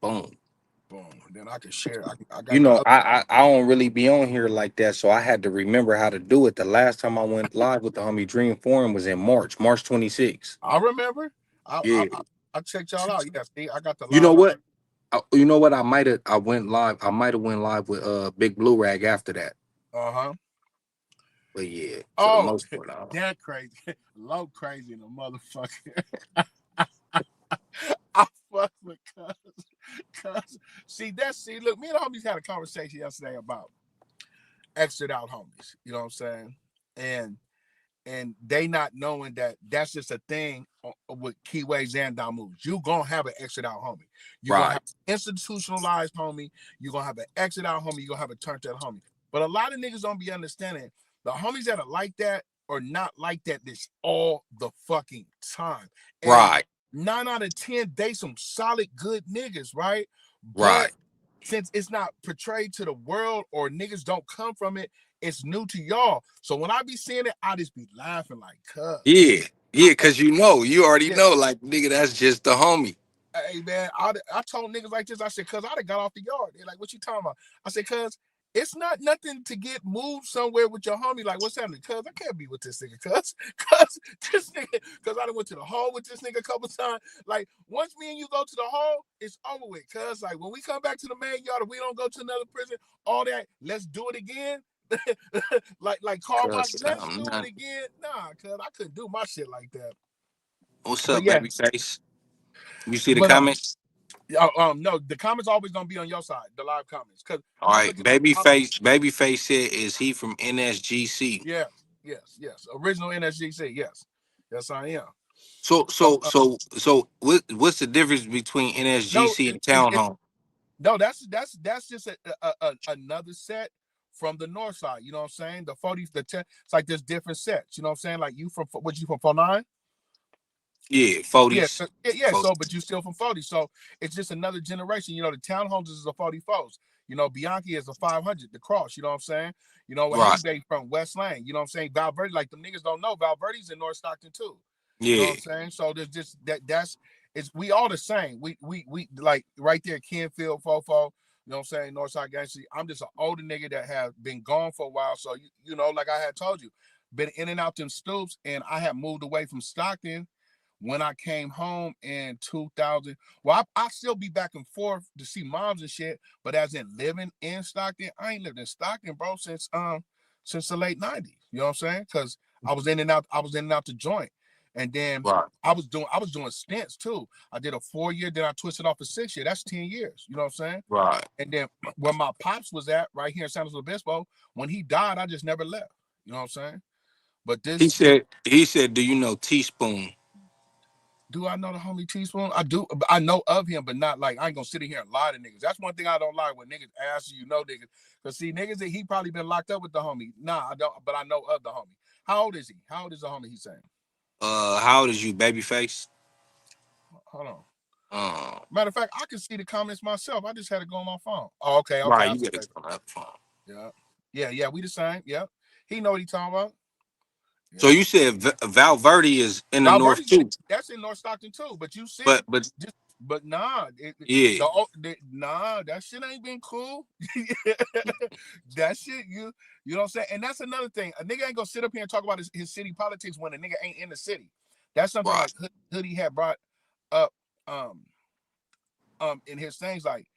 Boom. Boom. Then I can share. I You got the know, other. I don't really be on here like that, so I had to remember how to do it. The last time I went live with the homie Dream Forum was in March 26th. I remember. I I, Yeah. I I checked y'all out. Yeah, see, I got the You know live on. what? You know what? I went live. I might have went live with Big Blue Rag after that. Uh-huh. But yeah, for the Oh, most part, I don't. that crazy. Low crazy in a motherfucker. I fuck with cuz. See, look, me and the homies had a conversation yesterday about exit out homies. You know what I'm saying? And they not knowing that that's just a thing with keyways and down moves. You gonna have an exit out homie. You're gonna have Right. institutionalized homie. You're gonna have an exit out homie. You're gonna have a turned out homie. But a lot of niggas don't be understanding the homies that are like that or not like that this all the fucking time. And Right. 9 out of 10, they some solid good niggas, right? But Right. since it's not portrayed to the world or niggas don't come from it, it's new to y'all. So when I be seeing it, I just be laughing like, cuz. Yeah. Yeah, cause you already Yeah, know, like nigga, that's just the homie. hey man, I told niggas like this, I said, cuz I'd have got off the yard. They're like, what you talking about? I said, cuz it's not nothing to get moved somewhere with your homie. Like, what's happening? Cuz I can't be with this nigga, cuz this nigga, cuz I done went to the hall with this nigga a couple times. Like, once me and you go to the hall, it's over with. Cuz like when we come back to the main yard, if we don't go to another prison, all that, let's do it again. like Carl Mike, Cause let's I'm do it not. again. Nah, cuz I couldn't do my shit like that. What's But up, yeah, baby face? You see the but comments? no, the comments always gonna be on your side, the live comments, because All I'm right, looking. babyface said, is he from NSGC? Yes, yes. Original NSGC. Yes, yes, I am. So So what's the difference between no, NSGC and it Townhome? no, that's just another set from the north side. You know what I'm saying? The 40, the 10. It's like there's different sets. You know what I'm saying? Like you from what you from 49? Yeah, Yeah, 40s. yeah. So, but you still from 40. So it's just another generation. You know, the townhomes is a 44s. You know, Bianchi is a 500. The cross. You know what I'm saying? You know, Right. Heavy Bay from West Lane. You know what I'm saying? Valverde, like the niggas don't know, Valverde's in North Stockton too. You know what Yeah. I'm saying? So there's just that's it's we all the same. We like right there, Kenfield, Fofo. You know what I'm saying? Northside Gangster. I'm just an older nigga that have been gone for a while. So you know, like I had told you, been in and out them stoops, and I had moved away from Stockton when I came home in 2000. Well, I still be back and forth to see moms and shit, but as in living in Stockton, I ain't lived in Stockton, bro, since the late 90s. You know what I'm saying? Because I was in and out the joint. And then Right. I was doing stints too. I did a 4 year, then I twisted off a 6 year. That's 10 years. You know what I'm saying? Right. And then where my pops was at, right here in San Luis Obispo, when he died, I just never left. You know what I'm saying? But this He said, do you know Teaspoon? do I know the homie Teaspoon? I do. I know of him, but not like I ain't gonna sit in here and lie to niggas. That's one thing I don't like when niggas ask you, niggas. Cause see, niggas that he probably been locked up with the homie. Nah, I don't. But I know of the homie. How old is he? How old is the homie? He's saying. How old is you, babyface? Hold on. Uh, Matter of fact, I can see the comments myself. I just had to go on my phone. Oh, okay. right, I you see gotta that. come up phone. Yeah, yeah. We the same. Yeah. He know what he talking about. So Yeah. you said Valverde is in the north Valverde's too, that's in North Stockton too. But you see, but just but nah, yeah, nah, that shit ain't been cool. That shit, you know what I'm saying? And that's another thing. A nigga ain't gonna sit up here and talk about his city politics when a nigga ain't in the city. That's something right, like Hoodie had brought up um in his things. Like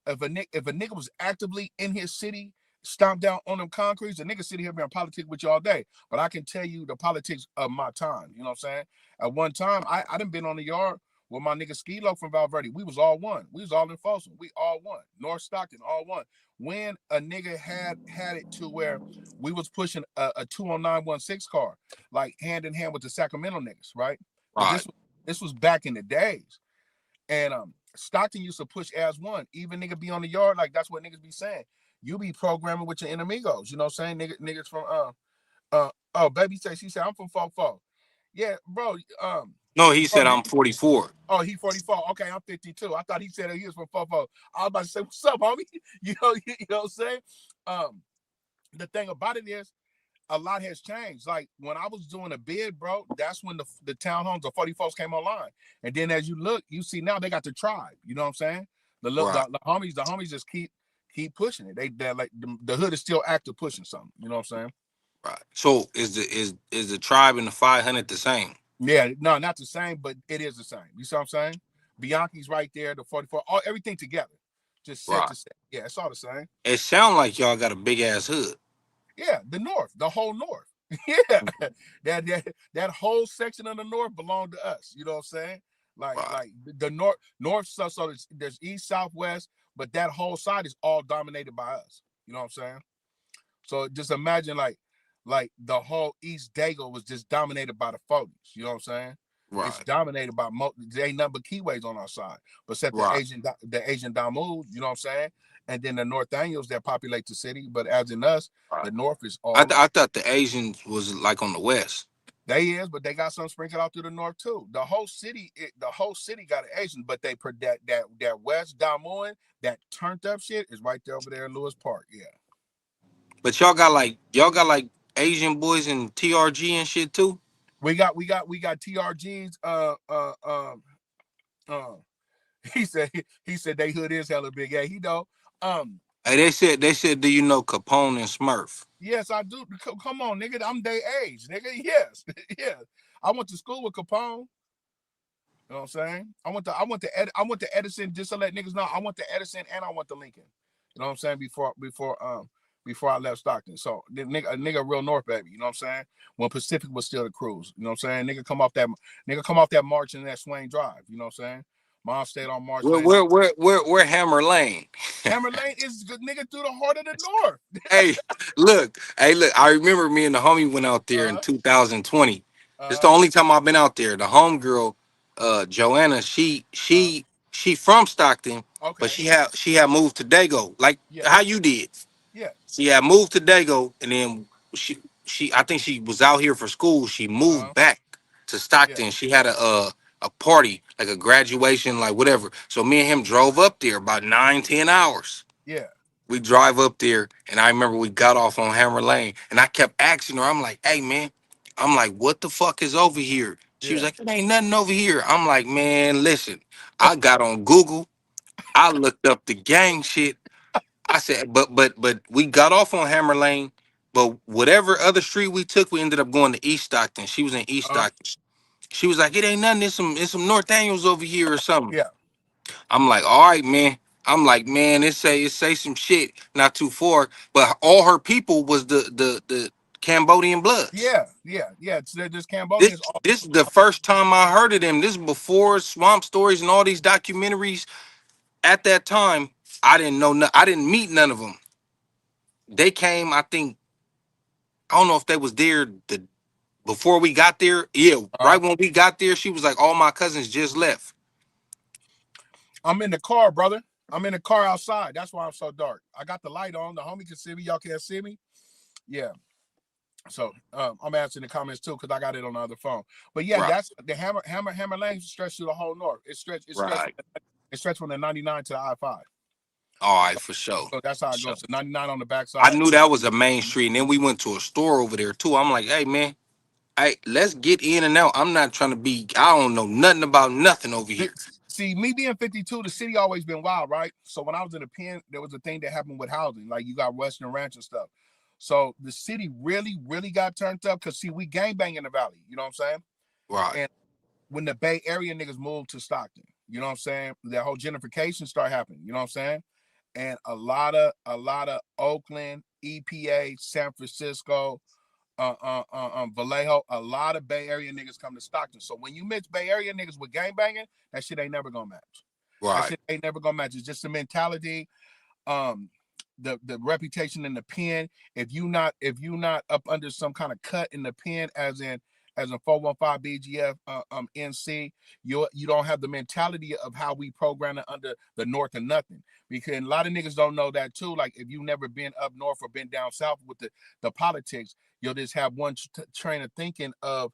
if a nigga was actively in his city, stomped down on them concretes, the nigga sit here and politics with you all day. But I can tell you the politics of my time. You know what I'm saying? At one time, I done been on the yard with my nigga Skilo from Valverde. We was all one. We was all in Folsom. We all one. North Stockton, all one. When a nigga had it to where we was pushing a 20916 car, like hand in hand with the Sacramento niggas, right? But right, this was back in the days. And Stockton used to push as one. Even nigga be on the yard, like that's what niggas be saying. You be programming with your enemigos, you know what I'm saying? Niggas from oh baby say she said I'm from 44. Yeah, bro. no, he Bro, said I'm 44. oh, he 44. Okay, I'm 52. I thought he said he was from 44. I was about to say, what's up, homie? You know what I'm saying? Um, the thing about it is a lot has changed. Like when I was doing a bid, bro, that's when the townhomes, the 40 folks came online. And then as you look, you see now they got the tribe. You know what I'm saying? Right. The homies just keep pushing it. They like the hood is still active pushing something. You know what I'm saying? Right. So is the tribe and the 500 the same? Yeah, no, not the same, but it is the same. You see what I'm saying? Bianchi's right there, the 44, all everything together, just set Right. to set. Yeah, it's all the same. It sound like y'all got a big ass hood. Yeah, the north, the whole north. Yeah, that whole section of the north belonged to us. You know what I'm saying? Right. Like the north. So there's east, south, west, but that whole side is all dominated by us. You know what I'm saying? So just imagine like the whole East Dago was just dominated by the Fogies. You know what I'm saying? It's Right. dominated by there ain't nothing but Kiwis on our side, but except Right. the Asian Damus. You know what I'm saying? And then the North Daniels that populate the city. But as in us, Right. the North is all I us. thought the Asians was like on the west. They is, but they got some sprinkled out through the north too. The whole city got an Asian, but they put that West Damoan, that turned up shit is right there over there in Lewis Park. Yeah, But y'all got like Asian boys and TRG and shit too. we got TRGs. Uh, he said they hood is hella big. Yeah, he know. Um, Hey, they said, do you know Capone and Smurf? yes, I do. Come on, nigga, I'm their age, nigga. Yes, yes. I went to school with Capone. You know what I'm saying? I went to Edison, just to let niggas know. I went to Edison and I went to Lincoln. You know what I'm saying? Before I left Stockton. So the nigga real North baby. You know what I'm saying? When Pacific was still the cruise. You know what I'm saying? Nigga come off that March and that Swain Drive. You know what I'm saying? Mom stayed on March Where Lane. where where where Hammer Lane? Hammer Lane is good nigga through the heart of the North. Hey, look. I remember me and the homie went out there in Uh 2020. It's the uh only time I've been out there. The homegirl, Joanna, uh. she from Stockton, but Okay. she had moved to Dago, like Yeah. how you did. Yeah. She had moved to Dago, and then she I think she was out here for school. She moved Uh back to yeah. Stockton. She had a party, like a graduation, like whatever. So me and him drove up there about 9-10 hours. Yeah. We drive up there, and I remember we got off on Hammer Lane, and I kept asking her. I'm like, "Hey, man," I'm like, "What the fuck is over here?" She was Yeah. like, "It ain't nothing over here." I'm like, "Man, listen." I got on Google. I looked up the gang shit. I said, but we got off on Hammer Lane, but whatever other street we took, we ended up going to East Stockton. She was in East Uh Stockton. She was like, "It ain't nothing. It's some North Daniels over here or something." yeah. I'm like, "All right, man." I'm like, "Man, it say some shit not too far." But all her people was the Cambodian Bloods. Yeah. Yeah. Yeah. So there's This Cambodians all this is the first time I heard of them. This is before Swamp Stories and all these documentaries. At that time, I didn't know. I didn't meet none of them. They came, I think. I don't know if they was there before we got there. Yeah, right when we got there, she was like, "All my cousins just left." I'm in the car, brother. I'm in the car outside. That's why I'm so dark. I got the light on. The homie can see me. Y'all can't see me. Yeah. So I'm answering the comments too because I got it on the other phone. But yeah, Right, that's the hammer lane stretched through the whole north. right. It stretched from the 99 to the I-5. All right, for sure. So that's how For it sure. goes. So 99 on the I backside. knew that was a main street, and then we went to a store over there too. I'm like, "Hey, man, hey, let's get in and out. I'm not trying to be. I don't know nothing about nothing over here." See, me being 52, the city always been wild, right? So when I was in the pen, there was a thing that happened with housing. Like you got Western Ranch and stuff. So the city really, really got turned up because see, we gangbang in the valley. You know what I'm saying? Right, And when the Bay Area niggas moved to Stockton, you know what I'm saying? That whole gentrification started happening. You know what I'm saying? And a lot of Oakland, EPA, San Francisco, Vallejo, a lot of Bay Area niggas come to Stockton. So when you mix Bay Area niggas with gangbanging, that shit ain't never gonna match. That right, shit ain't never gonna match. It's just the mentality, um, the reputation in the pen. If you not up under some kind of cut in the pen, as in 415 BGF NC, you don't have the mentality of how we program it under the North or nothing. Because a lot of niggas don't know that too. Like if you never been up north or been down south with the politics, you'll just have one train of thinking of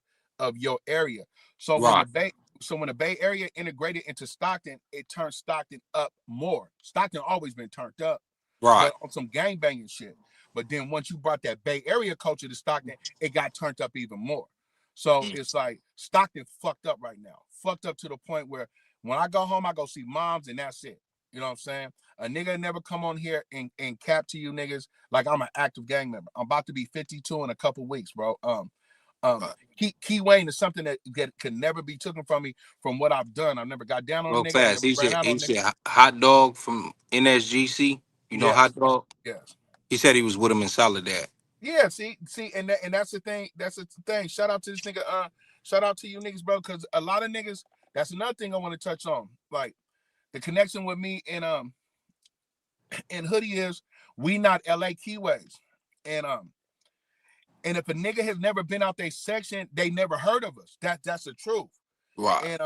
your area. So when right, the Bay so when the Bay Area integrated into Stockton, it turned Stockton up more. Stockton always been turned up, right. but on some gang banging shit. But then once you brought that Bay Area culture to Stockton, it got turned up even more. So Mm. it's like Stockton fucked up right now. Fucked up to the point where when I go home, I go see moms and that's it. You know what I'm saying? A nigga never come on here and cap to you niggas like I'm an active gang member. I'm about to be 52 in a couple weeks, bro. Right. Key Wayne is something that can never be taken from me from what I've done. I've never got down on a Real nigga. I've fast. never ran out He on a nigga. said hot dog from NSGC. You know hot Yes, dog. yes. He said he was with him in Soledad. Yeah, see, and that's the thing. That's the thing. Shout out to this nigga. Shout out to you niggas, bro, because a lot of niggas. That's another thing I want to touch on. Like the connection with me and Hoodie is we not LA Keyways, and and if a nigga has never been out their section, they never heard of us. That's the truth. Right. And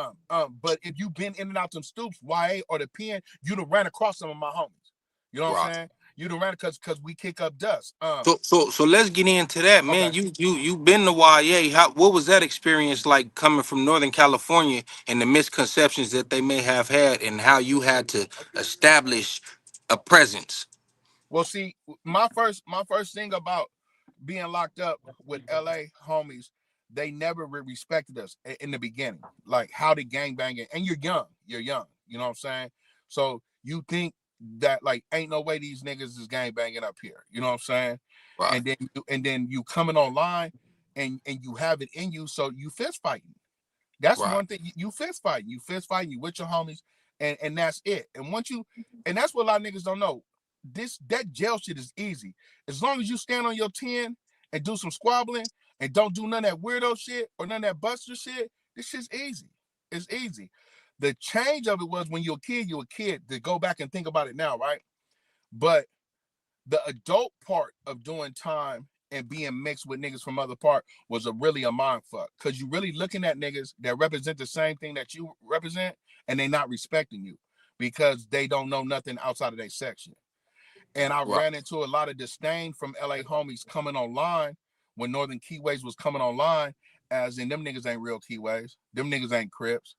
but if you've been in and out them stoops, YA or the pen, you'd have ran across some of my homies. You know what I'm Right. saying? You'd have ran because we kick up dust. So let's get into that, Okay. man. You been to YA. What was that experience like coming from Northern California and the misconceptions that they may have had and how you had to establish a presence? Well, see, my first thing about being locked up with LA homies, they never respected us in the beginning. Like how the gang banging, and you're young. You know what I'm saying? So you think that like ain't no way these niggas is gang banging up here. You know what I'm saying? Right. And then you coming online and you have it in you, so you fist fighting. That's Right. one thing. You fist fighting. You fist fighting. You with your homies, and that's it. And once you, and that's what a lot of niggas don't know. That jail shit is easy. As long as you stand on your 10 and do some squabbling and don't do none of that weirdo shit or none of that buster shit, this shit's easy. It's easy. The change of it was when you're a kid, you're a kid. To go back and think about it now, right? But the adult part of doing time and being mixed with niggas from other part was a mind fuck. Cause you really looking at niggas that represent the same thing that you represent and they not respecting you because they don't know nothing outside of their section. And I Right. ran into a lot of disdain from LA homies coming online when Northern Keyways was coming online, as in them niggas ain't real Keyways. Them niggas ain't Crips.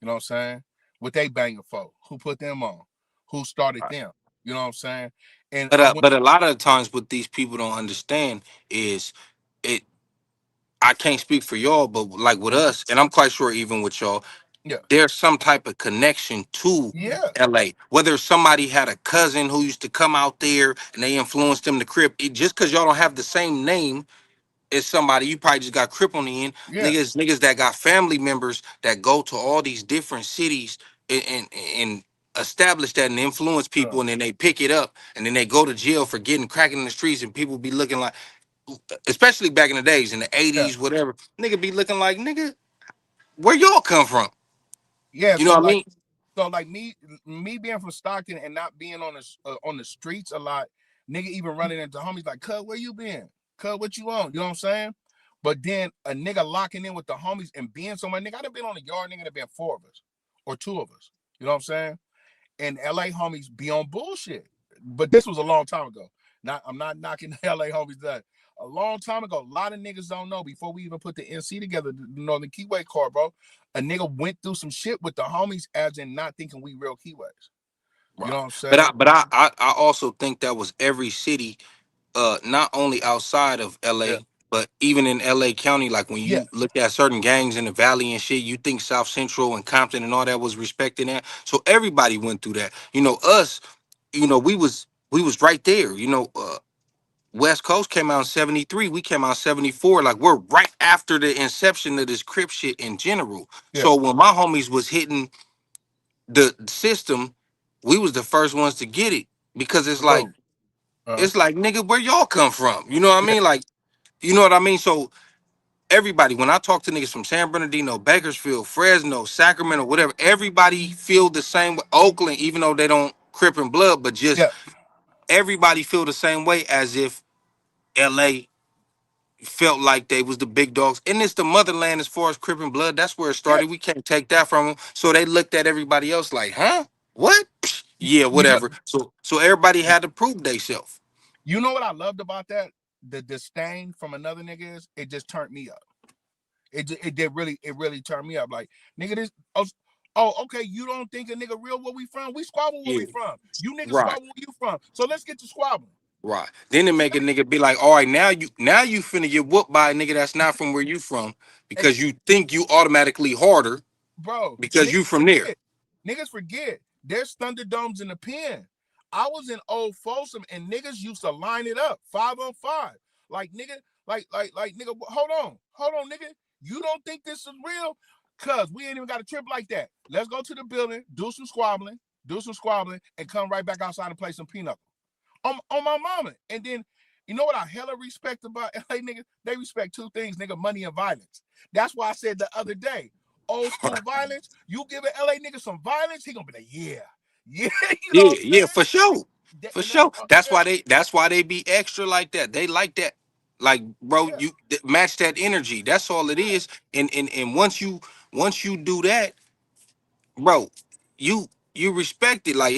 You know what I'm saying? What they banging for? Who put them on? Who started Right. them? You know what I'm saying? And But I went, but a lot of times what these people don't understand is it. I can't speak for y'all, but like with mm-hmm. us, and I'm quite sure even with y'all, Yeah, there's some type of connection to yeah, LA. Whether somebody had a cousin who used to come out there and they influenced them to Crip, just because y'all don't have the same name as somebody, you probably just got Crip on the end. yeah, Niggas that got family members that go to all these different cities and establish that and influence yeah, people, and then they pick it up and then they go to jail for getting cracking in the streets, and people be looking like, especially back in the days in the yeah, 80s, whatever, nigga be looking like, nigga, where y'all come from? yeah. You know what I mean? So like me being from Stockton and not being on the streets a lot, nigga even running into homies like, "Cuz, where you been? Cuz, what you on?" You know what I'm saying? But then a nigga locking in with the homies and being somewhere, nigga, I'd have been on the yard, nigga, there been four of us or two of us. You know what I'm saying? And LA homies be on bullshit. But this was a long time ago. I'm not knocking the LA homies that a long time ago. A lot of niggas don't know before we even put the NC together, the Northern Keyway card, bro. A nigga went through some shit with the homies as in not thinking we real Keyways. You know Right. what I'm But saying? I also think that was every city, not only outside of Yeah. LA, but even in LA County. Like when Yeah. you look at certain gangs in the valley and shit, you think South Central and Compton and all that was respecting that. So everybody went through that. You know, us, we was right there. West Coast came out in 73. We came out in 74. Like we're right after the inception of this Crip shit in general. Yeah. So when my homies was hitting the system, we was the first ones to get it because True. Uh-huh. it's like nigga, where y'all come from? You know what I Yeah. mean? Like, you know what I mean? So everybody, when I talk to niggas from San Bernardino, Bakersfield, Fresno, Sacramento, whatever, everybody feel the same way. Oakland, even though they don't crip and blood, but just Yeah. everybody feel the same way as if LA felt like they was the big dogs. And it's the motherland as far as crip and blood. That's where it Yeah. started. We can't take that from them. So they looked at everybody else like, huh? What? Yeah, You know, whatever. So everybody had to prove themselves. you know what I loved about that? The disdain from another nigga is it just turned me up. It did really turned me up. Like nigga, this okay. You don't think a nigga real where we from? We squabble where Yeah. we from. You niggas Right. squabble where you from. So let's get to squabbling. Right. Then it make a nigga be like, all right, now you finna get whooped by a nigga that's not from where you from And because you think you automatically harder bro, because you niggas from there. forget. Niggas forget. There's Thunderdomes in the pen. I was in Old Folsom and niggas used to line it up 5 on 5. Like nigga, like nigga, hold on, nigga. You don't think this is real? Cuz we ain't even got a trip like that. Let's go to the building, do some squabbling, and come right back outside and play some pinochle. On my mama. And then you know what I hella respect about LA niggas? They respect two things, nigga, money and violence. That's why I said the other day, old school violence, you give an LA nigga some violence, he gonna be like, yeah. Yeah, you know Yeah, what I'm yeah, saying? for sure. For And that's sure. That's yeah, why they be extra like that. They like that. Like, bro, yeah, match that energy. That's all it yeah. is. And once you do that, bro, you respect it. Like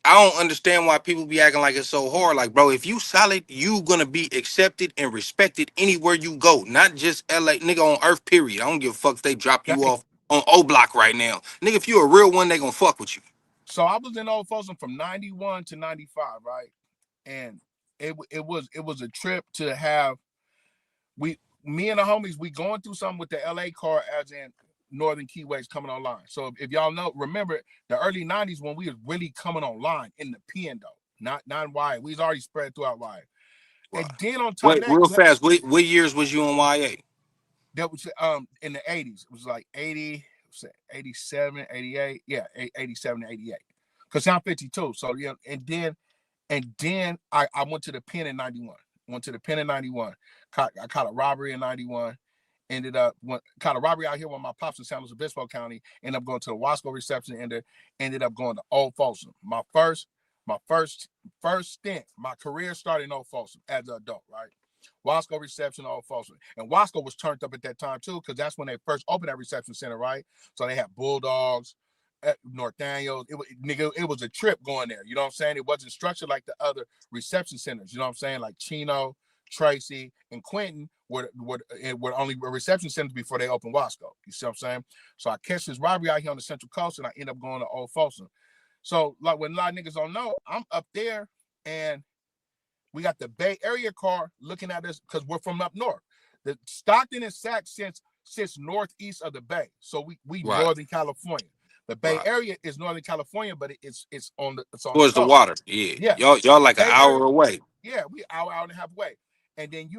I don't understand why people be acting like it's so hard. Like, bro, if you solid, you gonna be accepted and respected anywhere you go. Not just LA, nigga, on earth, period. I don't give a fuck if they drop you Okay. off on O Block right now. Nigga, if you a real one, they gonna fuck with you. So I was in Old Folsom from 91 to 95, right? And it was a trip to have we me and the homies, we going through something with the LA car as in Northern Keyways coming online. So if y'all know, remember the early 90s when we was really coming online in the PN though, not wide. We was already spread throughout wide. Right. And then on top of Wait, that, real you had fast. What years was you in YA? that was in the 80s. It was like 80, 87, 88. Yeah, 87 to 88. Because I'm 52. So yeah, and then I went to the pen in 91. Went to the pen in 91. I caught a robbery in 91. Caught a robbery out here with my pops in San Luis Obispo County. Ended up going to the Wasco reception. Ended up going to Old Folsom. My first stint. My career started in Old Folsom as an adult, right? Wasco reception, Old Folsom. And Wasco was turned up at that time too, because that's when they first opened that reception center, right? So they had Bulldogs, North Daniels. It was a trip going there. You know what I'm saying? It wasn't structured like the other reception centers. You know what I'm saying? Like Chino, Tracy, and Quentin were only reception centers before they opened Wasco. You see what I'm saying? So I catch this robbery out here on the Central Coast, and I end up going to Old Folsom. So like what a lot of niggas don't know, I'm up there, and we got the Bay Area car looking at us because we're from up north. The Stockton and Sac sits northeast of the Bay, so we Right, Northern California. The Bay right. Area is Northern California, but it's on the Towards the coast. water. Yeah. Yeah, Y'all like an Bay hour Area. away. Yeah, we hour and a half away. And then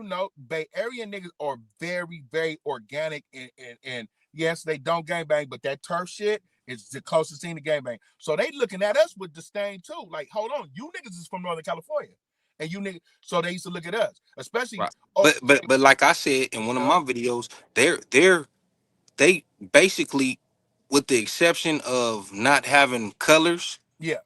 Bay Area niggas are very, very organic and yes, they don't gangbang, but that turf shit is the closest thing to gangbang. So they looking at us with disdain too. Like, hold on, you niggas is from Northern California. And you niggas, so they used to look at us, especially Right. But like I said in one of uh, my videos, they basically, with the exception of not having colors, yeah.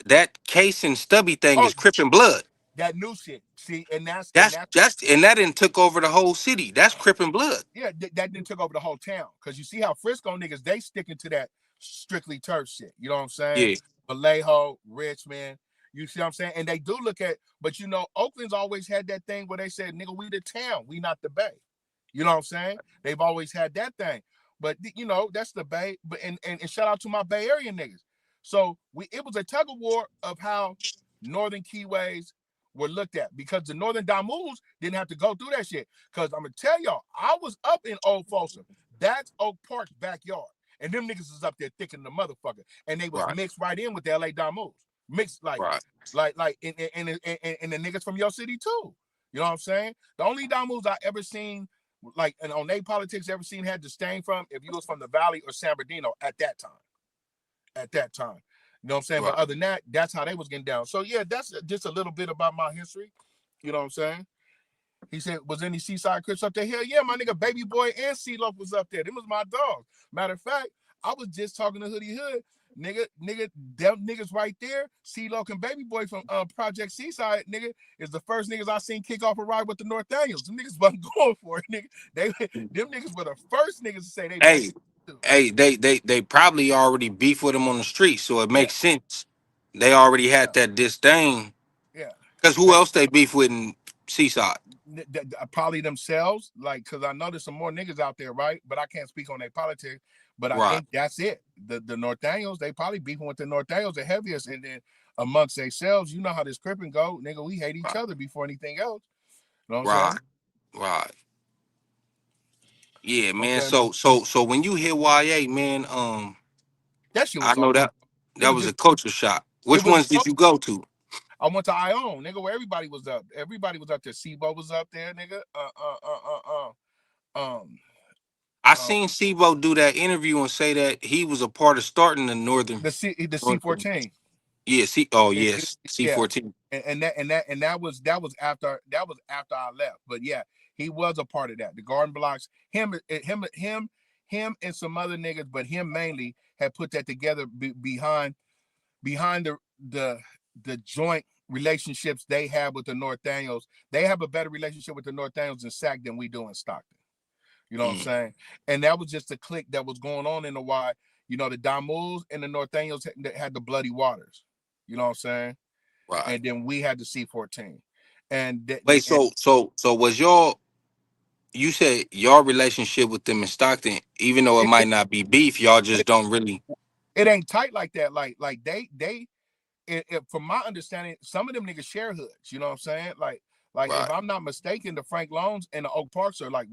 that case and stubby thing Oh, is Crip and Blood. that new shit. See, and that's and That's that's that's and that didn't took over the whole city. That's Crip and Blood. yeah, that then took over the whole town. Cause you see how Frisco niggas, they sticking to that strictly turf shit. You know what I'm saying? Yeah. Vallejo, Richmond. You see what I'm saying? And they do look at, but Oakland's always had that thing where they said, nigga, we the town, we not the Bay. You know what I'm saying? They've always had that thing. But that's the Bay. But and shout out to my Bay Area niggas. So it was a tug of war of how Northern Keyways were looked at because the Northern Damus didn't have to go through that shit. Because I'm gonna tell y'all, I was up in Old Folsom. That's Oak Park's backyard. And them niggas was up there thick in the motherfucker. And they was Right. mixed right in with the LA Damus. Mixed Right. and the niggas from your city too. You know what I'm saying? The only Damus I ever seen, like, and on they politics ever seen had disdain from if you was from the Valley or San Bernardino at that time. At that time. You know what I'm saying? But Right. other than that, that's how they was getting down. So yeah, that's just a little bit about my history. You know what I'm saying? He said, was any Seaside Crips up there? Hell yeah, my nigga Baby Boy and C-Lope was up there. Them was my dogs. Matter of fact, I was just talking to Hoodie Hood. Them niggas right there, C-Loke and Baby Boy from Project Seaside, nigga, is the first niggas I seen kick off a ride with the North Daniels. Them niggas wasn't going for it, nigga. Them niggas were the first niggas to say they Hey, banged too. they probably already beef with him on the street, so it Yeah, makes sense. They already yeah, had that disdain. yeah. Cause who They, else they beef with in Seaside? probably themselves, like, because I know there's some more niggas out there, right? But I can't speak on their politics. But I Right. think that's it. The North Daniels, they probably beefing with the North Daniels, the heaviest, and then amongst themselves, you know how this cripping go, nigga. We hate each Right. other before anything else. You know what I'm Right. saying? Right. Yeah, man. Okay, So when you hit YA, man, that shit I was know over. that. It That was was just a culture shock. it Which was. ones did you go to? I went to Ione, nigga, where everybody was up. Everybody was up there. Sibo was up there, nigga. Um, I um, seen Sebo do that interview and say that he was a part of starting the northern. the Northern. C14. Yeah, see. Oh It, yes, yeah, C14. and that was after I left. But yeah, he was a part of that. The Garden Blocks, him, and some other niggas, but him mainly had put that together behind the joint relationships they have with the North Daniels. They have a better relationship with the North Daniels in Sac than we do in Stockton. You know what I'm Mm, saying? And that was just a clique that was going on in the Y. You know, the Damus and the North Daniels had the Bloody Waters. You know what I'm saying? right. And then we had the C14. And Wait. So was y'all? You said your relationship with them in Stockton, even though it it, might not be beef, y'all just don't really. it ain't tight like that. Like from my understanding, some of them niggas share hoods. You know what I'm saying? Like if Right. I'm not mistaken, the Frank Loans and the Oak Parks are like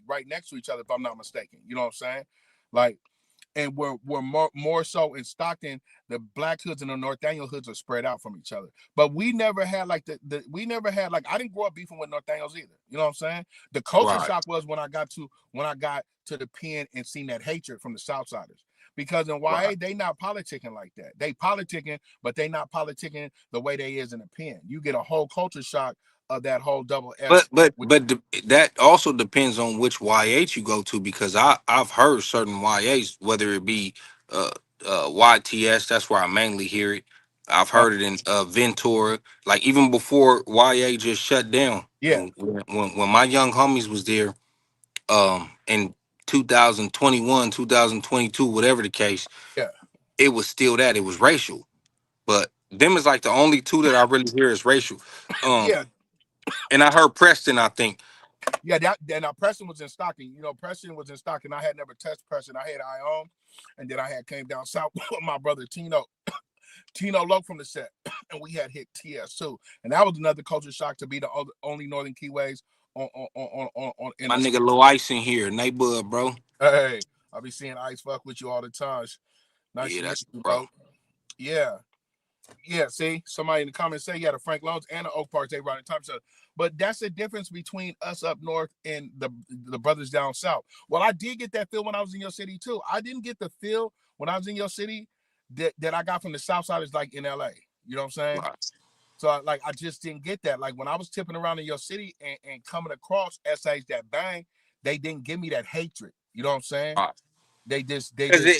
right next to each other. If I'm not mistaken, you know what I'm saying? Like, and we're more so in Stockton, the Black hoods and the North Daniel hoods are spread out from each other. But we never had like we never had like I didn't grow up beefing with North Daniels either. You know what I'm saying? The culture Right. shock was when I got to the pen and seen that hatred from the Southsiders. Because in Right. YA, they not politicking like that. They politicking, but they not politicking the way they is in the pen. You get a whole culture shock of that whole double But S. but With, but that also depends on which YH you go to because I've heard certain YAs, whether it be uh YTS, that's where I mainly hear it. I've uh, heard it in Ventura, like even before YA just shut down. yeah, When my young homies was there, in 2021, 2022, whatever the case, yeah, it was still that it was racial. But them is like the only two that I really hear is racial. Um, yeah, and I heard Preston, I think. yeah. That then Preston was in Stockton. You know, Preston was in Stockton. I had never touched Preston. I had Ione, and then I had came down south with my brother Tino Loke from the set, and we had hit TS too. And that was another culture shock to be the only Northern Keyways on in My a. nigga Lil Ice in here, neighbor, bro. Hey, I'll be seeing Ice fuck with you all the time. Nice Yeah, to meet that's you, bro. bro. Yeah. Yeah, see, somebody in the comments say, yeah, the Frank Loans and the Oak Parks, they run in time. So, but that's the difference between us up north and the brothers down south. Well, I did get that feel when I was in your city too. I didn't get the feel when I was in your city that I got from the south side is like in LA. You know what I'm saying? Right, So I just didn't get that. Like when I was tipping around in your city and coming across essays that bang, they didn't give me that hatred. You know what I'm saying? right. They Cause just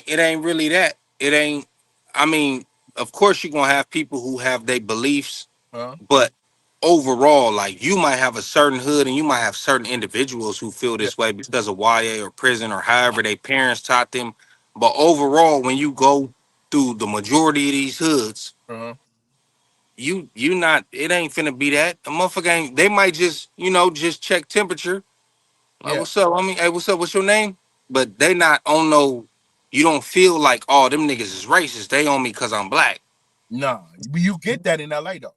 it ain't really that. It ain't. I mean, of course you're gonna have people who have their beliefs, uh but overall, like you might have a certain hood and you might have certain individuals who feel yeah, this way because of YA or prison or however their parents taught them. But overall, when you go through the majority of these hoods, uh you not it ain't finna be that. A motherfucker ain't they might just, just check temperature. Like, yeah. what's up? I mean, hey, what's up? What's your name? But they not on no, you don't feel like, oh, them niggas is racist. They on me because I'm black. Nah, you get that in LA though.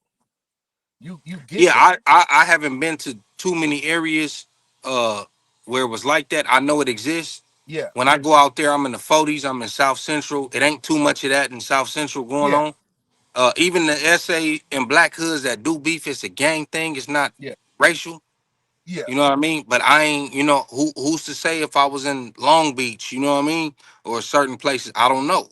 You get Yeah, that. I haven't been to too many areas uh where it was like that. I know it exists. Yeah, When I go out there, I'm in the 40s, I'm in South Central. It ain't too much of that in South Central going yeah, on. Even the SA and black hoods that do beef, it's a gang thing. It's not yeah, racial. yeah. You know what I mean? But I ain't, who's to say if I was in Long Beach, you know what I mean? Or certain places, I don't know.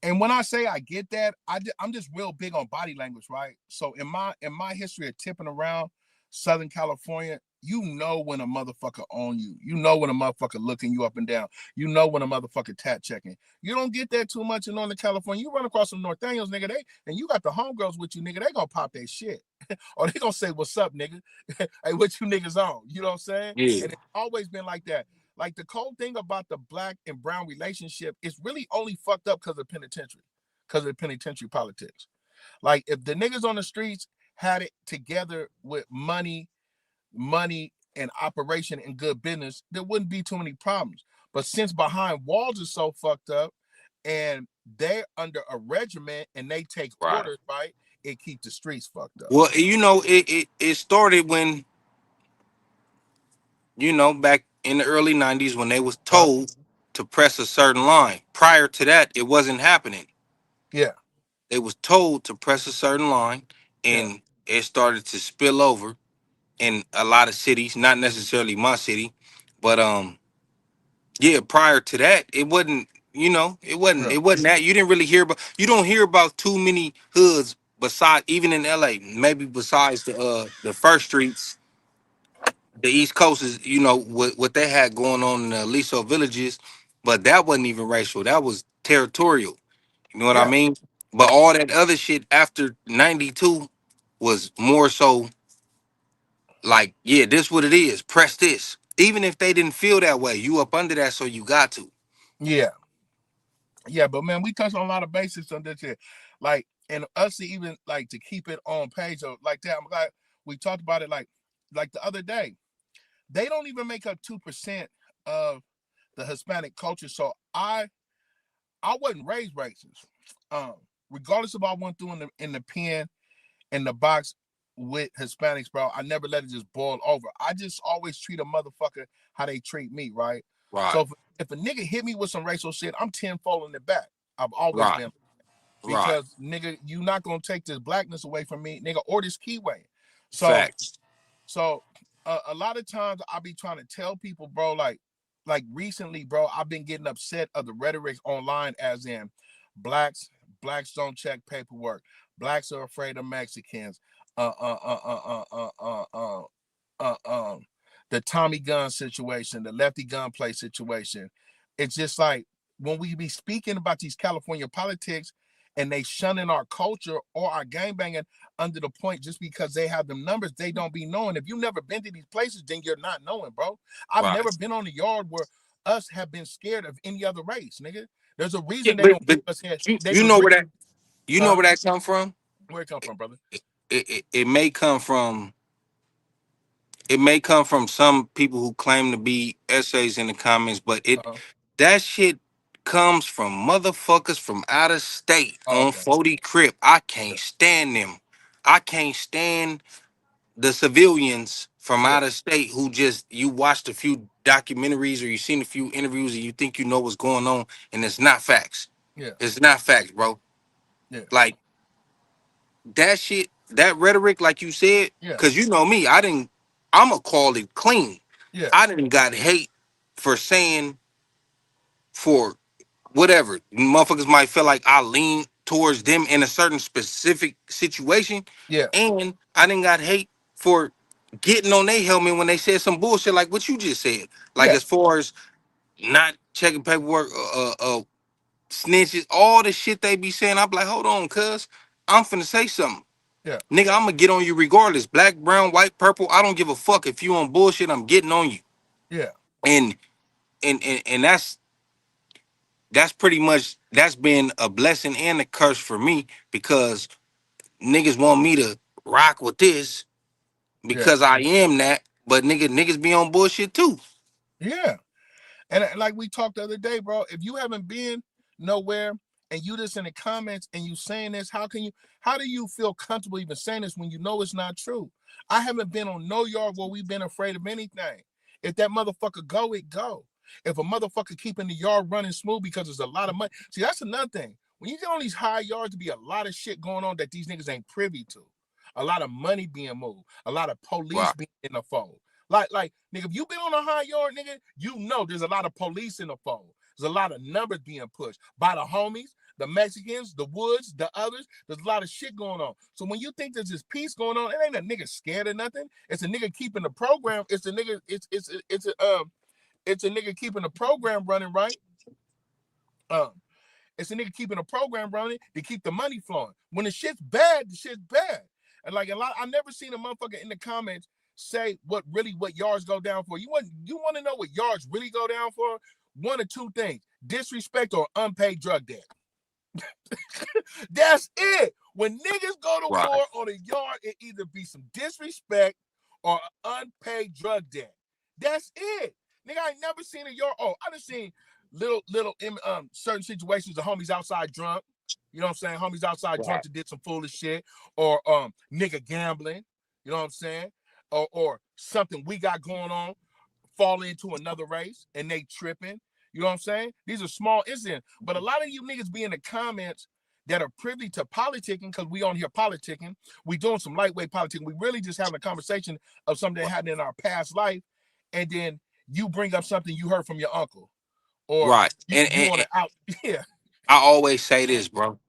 And when I say I get that, I'm just real big on body language, right? So in my history of tipping around Southern California, you know when a motherfucker on you. You know when a motherfucker looking you up and down. You know when a motherfucker tat checking. You don't get that too much in Northern California. You run across some North Daniels, nigga, and you got the homegirls with you, nigga, they gonna pop their shit. Or they gonna say, what's up, nigga? Hey, what you niggas on? You know what I'm saying? Yeah. And it's always been like that. Like the cold thing about the black and brown relationship is really only fucked up because of the penitentiary politics. Like if the niggas on the streets had it together with money and operation and good business, there wouldn't be too many problems. But since behind walls is so fucked up and they're under a regiment and they take Right. orders, right? It keeps the streets fucked up. Well, it started when, back in the early 90s when they was Huh? told. to press a certain line. Prior to that, it wasn't happening. Yeah. They was told to press a certain line, Yeah. and it started to spill over in a lot of cities, not necessarily my city, but yeah, prior to that, it wasn't, Yeah. it wasn't that. You didn't really hear about, you don't hear about too many hoods besides, even in LA, maybe besides the first streets, the East Coast is, what they had going on in the Aliso villages, but that wasn't even racial. That was territorial. You know what I Yeah. mean? But Yeah. all that other shit after 92 was more so like, yeah, this what it is. Press this. Even if they didn't feel that way, you up under that, so you got to. Yeah. Yeah. But man, we touched on a lot of bases on this shit. Like, and us to even like to keep it on page or like that. I'm glad we talked about it like the other day. They don't even make up 2% of the Hispanic culture. So I wasn't raised racist. Um, Regardless of what I went through in the pen in the box with Hispanics, bro, I never let it just boil over. I just always treat a motherfucker how they treat me, right? So Right, if a nigga hit me with some racial shit, I'm tenfold in the back. I've always right, been, right. because nigga, you not gonna take this blackness away from me, nigga, or this keyway. So Facts. so a lot of times I be trying to tell people, bro, like recently, bro, I've been getting upset of the rhetoric online, as in blacks blacks don't check paperwork, blacks are afraid of Mexicans, uh uh uh uh uh uh uh, uh the Tommy gun situation, the lefty gunplay situation. It's just like when we be speaking about these California politics and they shunning our culture or our gangbanging under the point just because they have them numbers, they don't be knowing. If you've never been to these places, then you're not knowing, bro. I've Right. never been on the yard where us have been scared of any other race, nigga. There's a Yeah, reason they but don't keep us here. you, They you was know where that huh? come from. Where it come from, brother? It may come from, it may come from some people who claim to be essays in the comments, but Uh-huh. that shit comes from motherfuckers from out of state Oh, on okay. 40 Crip. I Yeah. can't stand them. I can't stand the civilians from Yeah. out of state who just, you watched a few documentaries or you seen a few interviews and you think you know what's going on, and it's not facts. Yeah. It's not facts, bro. Yeah. Like that shit, that rhetoric, like you said, Yeah. because you know me, I'ma call it clean. Yeah. I didn't got hate for saying, for whatever. Motherfuckers might feel like I lean towards them in a certain specific situation. Yeah. And I didn't got hate for getting on their helmet when they said some bullshit like what you just said. Like Yeah. as far as not checking paperwork, snitches, all the shit they be saying. I'm like, hold on, cuz I'm finna say something. Yeah. Nigga, I'm gonna get on you regardless. Black, brown, white, purple. I don't give a fuck. If you on bullshit, I'm getting on you. Yeah. And and that's pretty much, that's been a blessing and a curse for me, because niggas want me to rock with this Yeah. because I am that, but niggas be on bullshit too. Yeah. And like we talked the other day, bro, if you haven't been nowhere and you just in the comments and you saying this, how do you feel comfortable even saying this when you know it's not true? I haven't been on no yard where we've been afraid of anything. If that motherfucker go, it go. If a motherfucker keeping the yard running smooth because there's a lot of money. See, that's another thing. When you get on these high yards, to be a lot of shit going on that these niggas ain't privy to. A lot of money being moved, a lot of police Right, being in the fold. Like, nigga, if you been on a high yard, nigga, you know there's a lot of police in the fold. There's a lot of numbers being pushed by the homies, the Mexicans, the Woods, the others. There's a lot of shit going on. So when you think there's this peace going on, it ain't a nigga scared of nothing. It's a nigga keeping the program. It's a nigga. It's a nigga keeping the program running, right. Um, it's a nigga keeping a program running to keep the money flowing. When the shit's bad, the shit's bad. And like a lot, I never seen a motherfucker in the comments say what yards go down for. You want to know what yards really go down for? One or two things: disrespect or unpaid drug debt. That's it. When niggas go to right, war on a yard, it either be some disrespect or unpaid drug debt. That's it. Nigga, I ain't never seen a yard. Oh, I done seen little certain situations of homies outside drunk. You know what I'm saying? Homies outside drunk right. that did some foolish shit, or nigga gambling. You know what I'm saying? Or something we got going on fall into another race and they tripping. You know what I'm saying? These are small incidents. But a lot of you niggas be in the comments that are privy to politicking, because we on here politicking. We doing some lightweight politicking. We really just having a conversation of something that happened in our past life. And then you bring up something you heard from your uncle. Or Right. you want And to out. Yeah. I always say this, bro.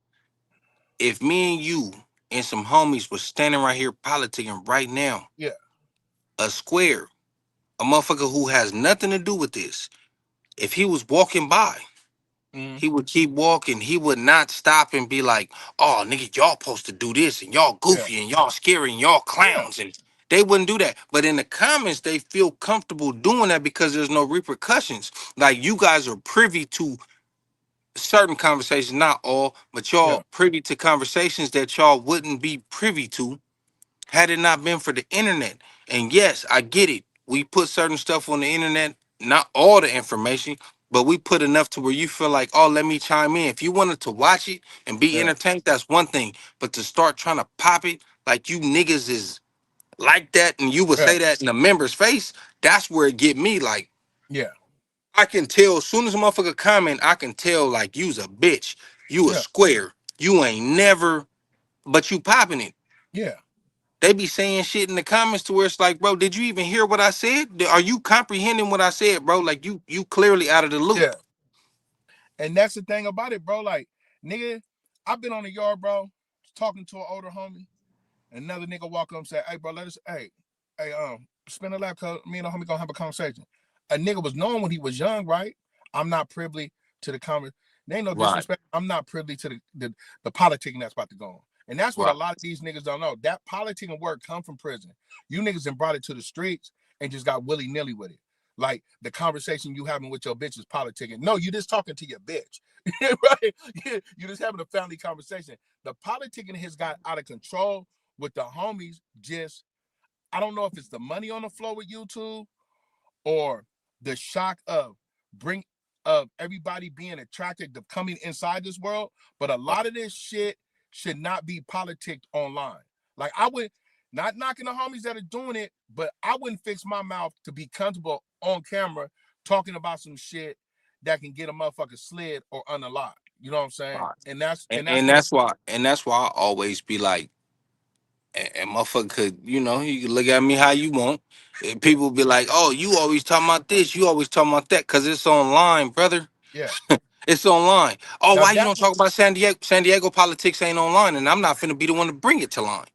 If me and you and some homies was standing right here politicking right now, Yeah. a square, a motherfucker who has nothing to do with this, if he was walking by, Mm-hmm. he would keep walking. He would not stop and be like, "Oh, nigga, y'all supposed to do this, and y'all Yeah. goofy, and y'all scary, and y'all Yeah. clowns." And they wouldn't do that. But in the comments, they feel comfortable doing that because there's no repercussions. Like, you guys are privy to certain conversations, not all, but Yeah. y'all privy to conversations that y'all wouldn't be privy to had it not been for the internet. And yes, I get it. We put certain stuff on the internet, not all the information, but we put enough to where you feel like, oh, let me chime in. If you wanted to watch it and be Yeah. entertained, that's one thing. But to start trying to pop it like you niggas is like that, and you would Yeah. say that in a member's face, that's where it get me. Like, Yeah. I can tell as soon as a motherfucker comment, I can tell like you's a bitch, you a Yeah. square, you ain't never, but you popping it. Yeah. They be saying shit in the comments to where it's like, bro, did you even hear what I said? Are you comprehending what I said, bro? Like, you clearly out of the Yeah. loop. And that's the thing about it, bro. Like, nigga, I've been on the yard, bro, talking to an older homie. Another nigga walk up and say, "Hey, bro, hey, spin a lap, cause me and the homie gonna have a conversation." A nigga was known when he was young, right? I'm not privy to the comment. There ain't no Right, disrespect. I'm not privy to the politicking that's about to go on. And that's what a right, lot of these niggas don't know. That politicking work come from prison. You niggas then brought it to the streets and just got willy-nilly with it. Like the conversation you having with your bitch is politicking. No, you just talking to your bitch. Right? You just having a family conversation. The politicking has got out of control with the homies. Just, I don't know if it's the money on the floor with YouTube or the shock of bring of everybody being attracted to coming inside this world, but a right, lot of this shit should not be politicked online. Like, I would not knocking the homies that are doing it, but I wouldn't fix my mouth to be comfortable on camera talking about some shit that can get a motherfucker slid or unalive. You know what I'm saying? right. And that's And, and that's and what that's why, I always be like, and motherfucker could, you can look at me how you want. And yeah, people be like, oh, you always talking about this, you always talking about that, because it's online, brother. yeah. It's online. Oh, Now why you that don't talk about San Diego? San Diego politics ain't online, and I'm not finna be the one to bring it to line.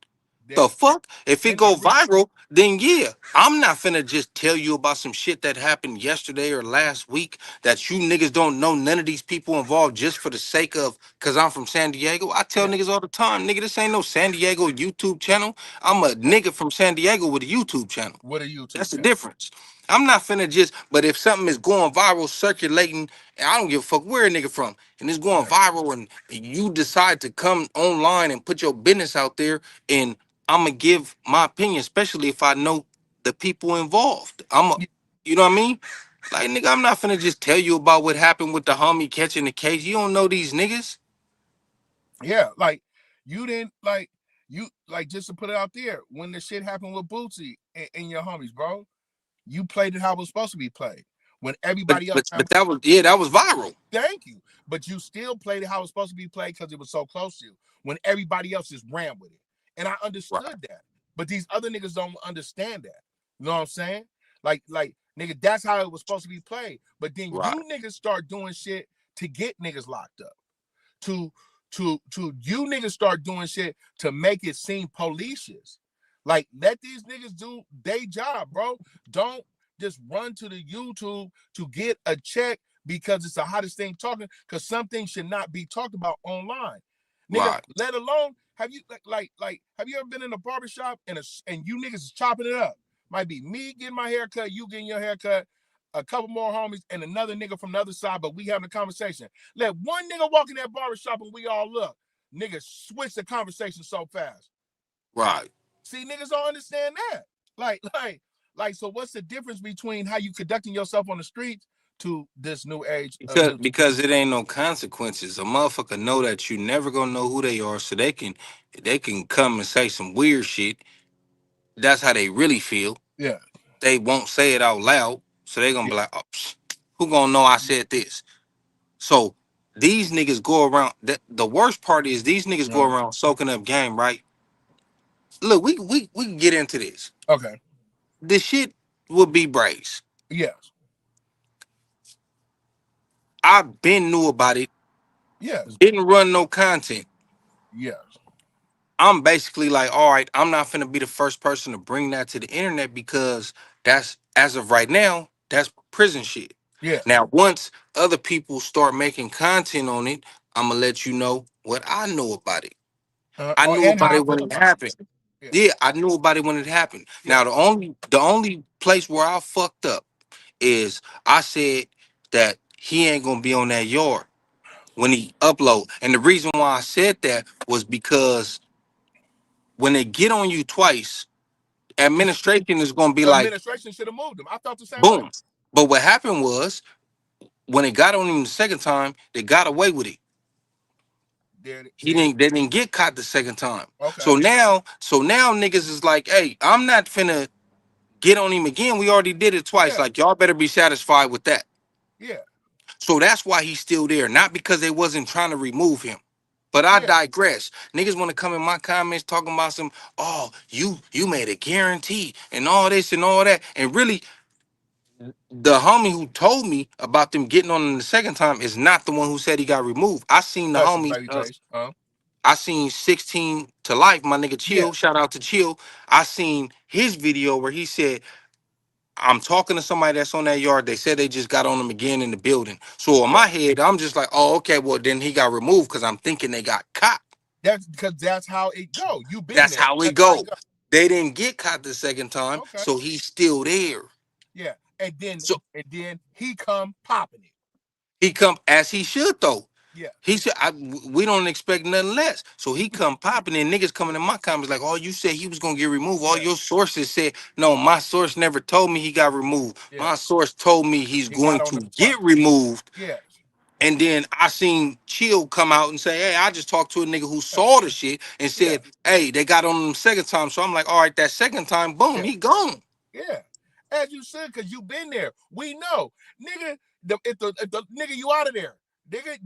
that The fuck? If it then I go really viral, then yeah, I'm not finna just tell you about some shit that happened yesterday or last week that you niggas don't know none of these people involved just for the sake of cause I'm from San Diego. I tell yeah, niggas all the time, nigga, this ain't no San Diego YouTube channel. I'm a yeah, nigga from San Diego with a YouTube channel. with a YouTube That's the channel. difference. I'm not finna just, but if something is going viral, circulating, and I don't give a fuck where a nigga from, and it's going Yeah, viral, and you decide to come online and put your business out there, and I'm gonna give my opinion, especially if I know the people involved. You know what I mean? Like, nigga, I'm not finna just tell you about what happened with the homie catching the case. You don't know these niggas. yeah. Like, you didn't like you like, just to put it out there, when the shit happened with Bootsy and your homies, bro, you played it how it was supposed to be played. When But everybody else, but but that was, yeah, that was viral. thank you, but you still played it how it was supposed to be played because it was so close to you. When everybody else just ran with it, and I Right, understood that, but these other niggas don't understand that. You know what I'm saying? Like nigga, that's how it was supposed to be played. But then right, you niggas start doing shit to get niggas locked up. To you niggas start doing shit to make it seem policious. Like, let these niggas do their job, bro. Don't just run to the YouTube to get a check because it's the hottest thing talking. Because some things should not be talked about online, nigga. right, Let alone have you have you ever been in a barbershop and you niggas is chopping it up? Might be me getting my hair cut, you getting your hair cut, a couple more homies, and another nigga from the other side, but we having a conversation. Let one nigga walk in that barbershop and we all look. Niggas switch the conversation so fast. right. See, niggas don't understand that. Like, like, so what's the difference between how you conducting yourself on the streets to this new age of Because YouTube? because it ain't no consequences. A motherfucker know that you never gonna know who they are, so they can come and say some weird shit. That's how they really feel. Yeah, They won't say it out loud, so they gonna yeah, be like, oh, psh. Who gonna know I said this? So these niggas go around. The worst part is these niggas go No. around soaking up game, right? Look, we can get into this. Okay. This shit would be brace. Yes. I been knew about it. Yes. Didn't run no content. Yes. I'm basically like, all right, I'm not finna be the first person to bring that to the internet because that's as of right now, that's prison shit. Yeah. Now, once other people start making content on it, I'm gonna let you know what I know about it. I knew And about how I it feel when it about happened. it. Yeah. Yeah, I knew about it when it happened. Yeah. Now, the only place where I fucked up is I said that he ain't gonna be on that yard when he upload. And the reason why I said that was because when they get on you twice, administration is gonna be like, Administration should have moved him. I felt the same way. boom. But what happened was when it got on him the second time, they got away with it. There. They didn't get caught the second time. Okay. So now niggas is like, hey, I'm not finna get on him again. We already did it twice. Yeah. Like y'all better be satisfied with that. Yeah. So that's why he's still there, not because they wasn't trying to remove him. But I Yeah. digress. Niggas want to come in my comments talking about some, oh, you made a guarantee and all this and all that. And really, the homie who told me about them getting on him the second time is not the one who said he got removed. I seen the Hush, homie. baby face. I seen 16 to life. My nigga Yeah. Chill. Shout out to Chill. I seen his video where he said, I'm talking to somebody that's on that yard. They said they just got on him again in the building. So in Yeah. my head, I'm just like, oh, okay, well, then he got removed because I'm thinking they got caught. That's because that's how it go. You been That's there. how it That's how it go. go. They didn't get caught the second time, Okay. so he's still there. Yeah. And then So he come popping it. he come as he should though. Yeah. He said, we don't expect nothing less. So he come popping in, niggas coming in my comments like, oh, you said he was going to get removed. All Yeah. your sources said, no, my source never told me he got removed. Yeah. My source told me he's He got going on to them twice. get removed. Yes. And then I seen Chill come out and say, hey, I just talked to a nigga who Yeah. saw the shit and Yeah. said, hey, they got on him second time. So I'm like, all right, that second time, boom, Yeah. he gone. Yeah. As you should, because you been there. We know. Nigga, if the nigga you out of there. Nigga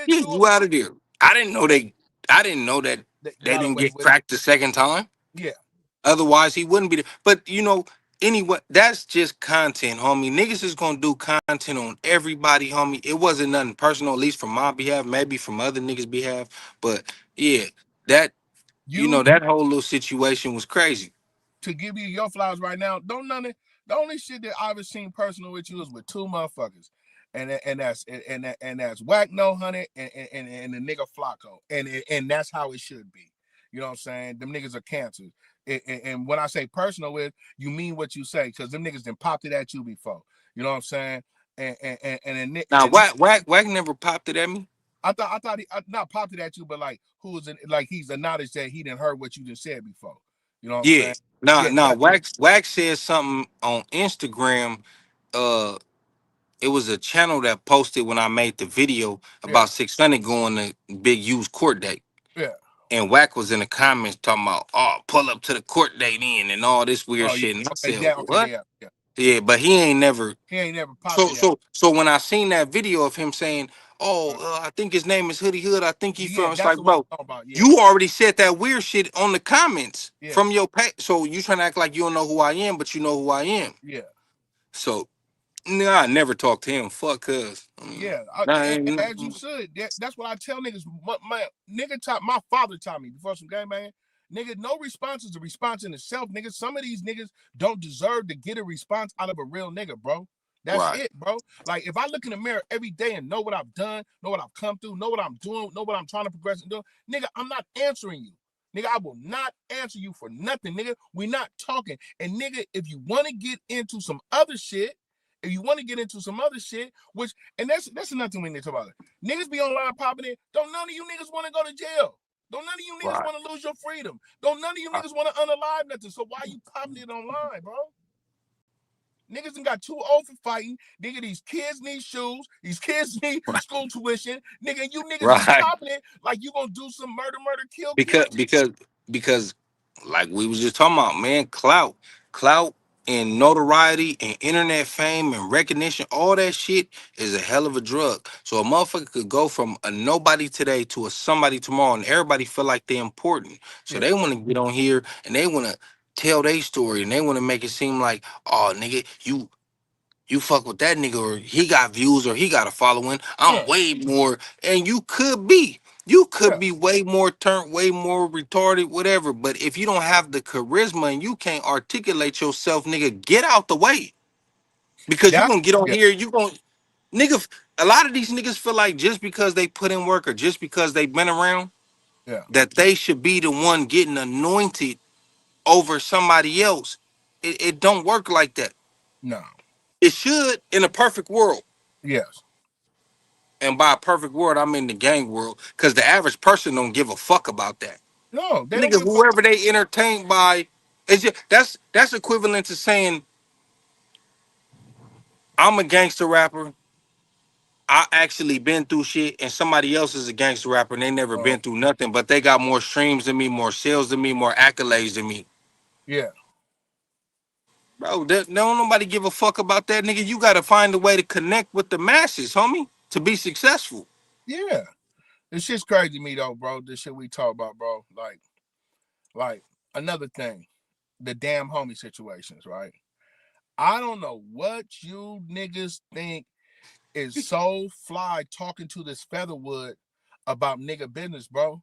Yeah, you you out of there. I didn't know that they they got didn't away get with it. cracked the second time. Yeah. Otherwise, he wouldn't be there. But anyway, that's just content, homie. Niggas is gonna do content on everybody, homie. It wasn't nothing personal, at least from my behalf, maybe from other niggas' behalf. But yeah, that You that whole little situation was crazy. to give you your flowers right now, don't none of the only shit that I've ever seen personal with you is with two motherfuckers. And that's Whack No Honey and the nigga Flacco. And that's how it should be. You know what I'm saying? Them niggas are cancers. And when I say personal with, you mean what you say, because them niggas done popped it at you before. You know what I'm saying? Now, And Whack never popped it at me. I thought he not popped it at you, but like who was in, like he's acknowledged that he didn't heard what you just said before. You know what I'm Yeah. saying? Nah, Yeah, nah. that's it. Wax said something on Instagram. Uh, it was a channel that posted when I made the video Yeah, about 600 going to big used court date. yeah. And Wack was in the comments talking about, oh, pull up to the court date in and all this weird Oh yeah. shit. And I Okay, said, yeah, okay, what? yeah, yeah. Yeah, but he ain't never. He ain't never popped So it at. so when I seen that video of him saying, oh, Uh, I think his name is Hoodie Hood. I think he yeah, from. It's that's like, the one bro, I'm talking about. Yeah, you already said that weird shit on the comments yeah, from your page. So you trying to act like you don't know who I am, but you know who I am. yeah, So nah, I never talked to him. Fuck, cuz. yeah. Nah, As you should. That's what I tell niggas. My nigga taught my father taught me before some game, man. Nigga, no response is a response in itself, nigga. Some of these niggas don't deserve to get a response out of a real nigga, bro. That's right. it, bro. Like if I look in the mirror every day and know what I've done, know what I've come through, know what I'm doing, know what I'm trying to progress and do, nigga, I'm not answering you. Nigga, I will not answer you for nothing, nigga. We not talking. And nigga, if you want to get into some other shit, if you want to get into some other shit, which and that's another thing we need to talk about. Niggas be online popping in. Don't none of you niggas want to go to jail. Don't none of you niggas Right. want to lose your freedom. Don't none of you niggas want to unalive nothing. So why you popping it online, bro? Niggas done got too old for fighting. Nigga, these kids need shoes. These kids need Right. school tuition. Nigga, you niggas is Right. popping it like you gonna do some murder, kill because shit. because because like we was just talking about, man, clout and notoriety and internet fame and recognition, all that shit is a hell of a drug. So a motherfucker could go from a nobody today to a somebody tomorrow, and everybody feel like they're important. So Yeah. they want to get on here and they want to tell their story and they want to make it seem like, oh nigga, you fuck with that nigga or he got views or he got a following. I'm Yeah. way more, and you could be. You could Yeah. be way more turned, way more retarded, whatever. But if you don't have the charisma and you can't articulate yourself, nigga, get out the way. Because you That. gonna get on Yeah. here, you gonna nigga. A lot of these niggas feel like just because they put in work or just because they've been around, Yeah. that they should be the one getting anointed over somebody else. It don't work like that. No. It should in a perfect world. Yes. And by a perfect world, I mean the gang world, because the average person don't give a fuck about that. No, they don't Nigga, give a fuck. whoever they entertained by, it's just, that's equivalent to saying I'm a gangster rapper. I actually been through shit, and somebody else is a gangster rapper, and they never Oh, been through nothing, but they got more streams than me, more sales than me, more accolades than me. yeah. Bro, don't nobody give a fuck about that, nigga. You got to find a way to connect with the masses, homie, to be successful. Yeah. This shit's crazy to me though, bro. This shit we talk about, bro. Like another thing, the damn homie situations, right? I don't know what you niggas think is so fly talking to this Featherwood about nigga business, bro.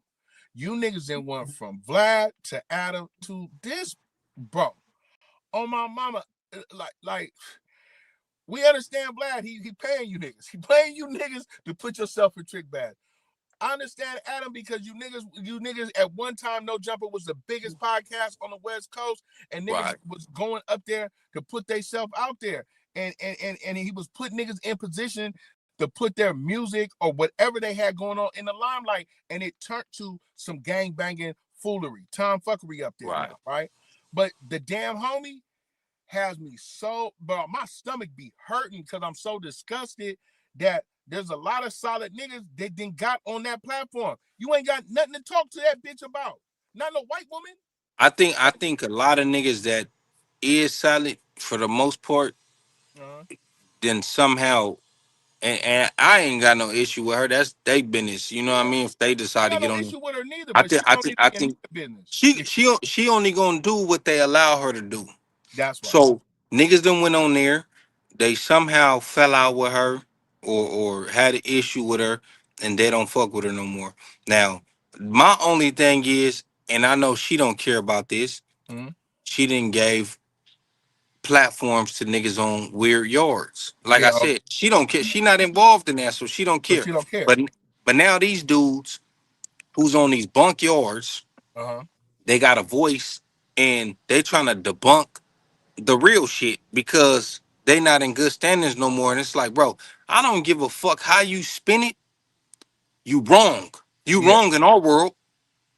You niggas then went from Vlad to Adam to this, bro. On my mama, like we understand Vlad. He paying you niggas. He paying you niggas to put yourself in trick bag. I understand Adam because you niggas at one time No Jumper was the biggest podcast on the West Coast, and niggas Right. was going up there to put themselves out there, and he was putting niggas in position to put their music or whatever they had going on in the limelight, and it turned to some gang banging foolery, tomfuckery up there Right. now, right? But the damn homie has me so, bro, my stomach be hurting because I'm so disgusted that there's a lot of solid niggas that then got on that platform. You ain't got nothing to talk to that bitch about. Not no white woman. I think a lot of niggas that is silent for the most part, Uh-huh. then somehow, and I ain't got no issue with her. That's they business. You know what I Yeah. mean? If they I decide to got get no on, issue with her neither, I but think she I don't think need to I be in think nigga business. she If she she only gonna do what they allow her to do. that's right. So niggas done went on there. They somehow fell out with her or had an issue with her, and they don't fuck with her no more. Now, my only thing is, and I know she don't care about this. Mm-hmm. She didn't gave platforms to niggas on weird yards. Like I Yeah, said, she don't care. She not involved in that, so she don't so care. she don't care. But but now these dudes who's on these bunk yards, Uh-huh. they got a voice and they trying to debunk the real shit because they not in good standings no more. And it's like, bro, I don't give a fuck how you spin it. You wrong. You Yeah, wrong in our world.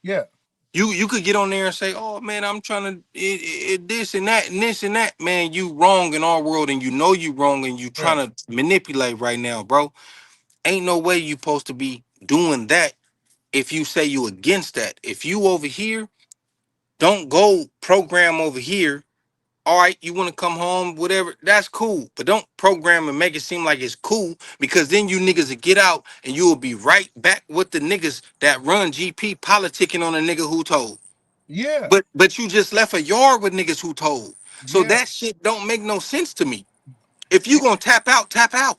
yeah, You could get on there and say, "Oh man, I'm trying to this and that and this and that." Man, you wrong in our world, and you know you wrong, and you yeah, trying to manipulate right now, bro. Ain't no way you supposed to be doing that if you say you against that. If you over here, don't go program over here. All right, you want to come home, whatever, that's cool. But don't program and make it seem like it's cool because then you niggas will get out and you will be right back with the niggas that run GP politicking on a nigga who told. yeah, But you just left a yard with niggas who told. So yeah. that shit don't make no sense to me. If you And gonna tap out, tap out.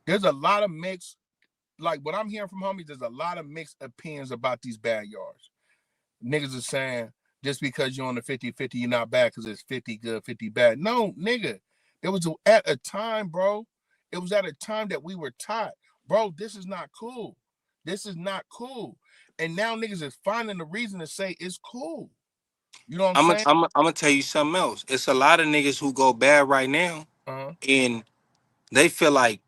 there's a lot of mixed, like what I'm hearing from homies, there's a lot of mixed opinions about these bad yards. Niggas are saying just because you're on the 50-50, you're not bad because it's 50 good, 50 bad. No, nigga. It was at a time, bro. It was at a time that we were taught, bro, this is not cool. This is not cool. And now niggas is finding the reason to say it's cool. You know what I'm I'm gonna saying? I'm gonna I'm gonna tell you something else. It's a lot of niggas who go bad right now Uh-huh. and they feel like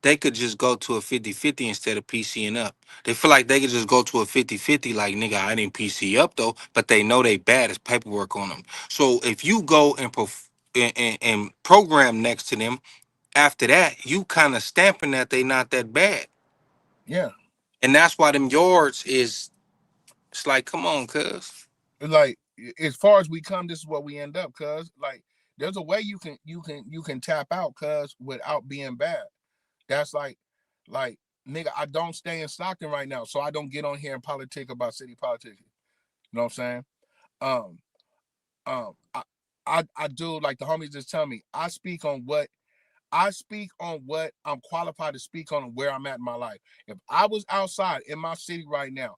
they could just go to a 50-50 instead of PCing up. They feel like they could just go to a 50-50 like, nigga, I didn't PC up though, but they know they bad as paperwork on them. So if you go and, and program next to them, after that, you kind of stamping that they not that bad. Yeah. And that's why them yards is, it's like, come on, cuz. Like as far as we come, this is what we end up. Cause like, there's a way you can tap out, cause without being bad. That's like nigga, I don't stay in Stockton right now, so I don't get on here and politic about city politics. You know what I'm saying? Um, I do, like the homies just tell me. I speak on what I'm qualified to speak on and where I'm at in my life. If I was outside in my city right now,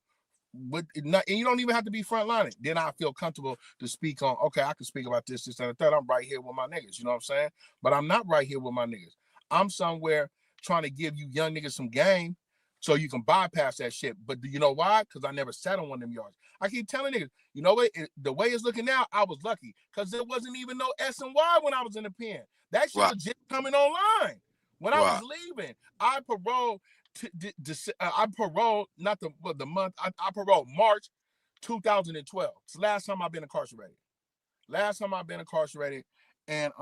and you don't even have to be frontlining, then I feel comfortable to speak on, okay, I can speak about this, and the third. I'm right here with my niggas, you know what I'm saying? But I'm not right here with my niggas. I'm somewhere trying to give you young niggas some game so you can bypass that shit. But do you know why? Because I never sat on one of them yards. I keep telling niggas, you know what? The way it's looking now, I was lucky because there wasn't even no S and Y when I was in the pen. That shit Right, was just coming online. When I was right, leaving, I paroled I paroled not the month. I paroled March 2012. It's the last time I've been incarcerated. Last time I've been incarcerated, and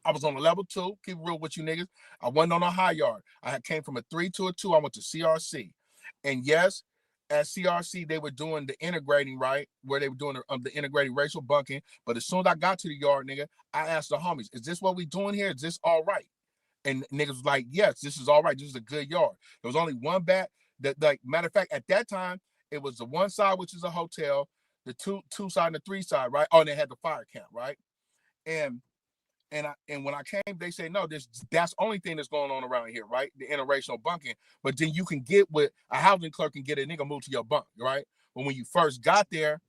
I was on a level 2. Keep it real with you niggas. I wasn't on a high yard. I had came from a 3 to a 2. I went to CRC, and yes, at CRC they were doing the integrating, right, where they were doing the integrating racial bunking. But as soon as I got to the yard, nigga, I asked the homies, "Is this what we doing here? Is this all right?" And niggas was like, yes, this is all right. This is a good yard. There was only one bat that, like, matter of fact, at that time, it was the one side, which is a hotel, the two side and the 3 side, right? Oh, and they had the fire camp, right? And and when I came, they say no. That's the only thing that's going on around here, right? The interracial bunking. But then you can get with a housing clerk and get a nigga moved to your bunk, right? But when you first got there,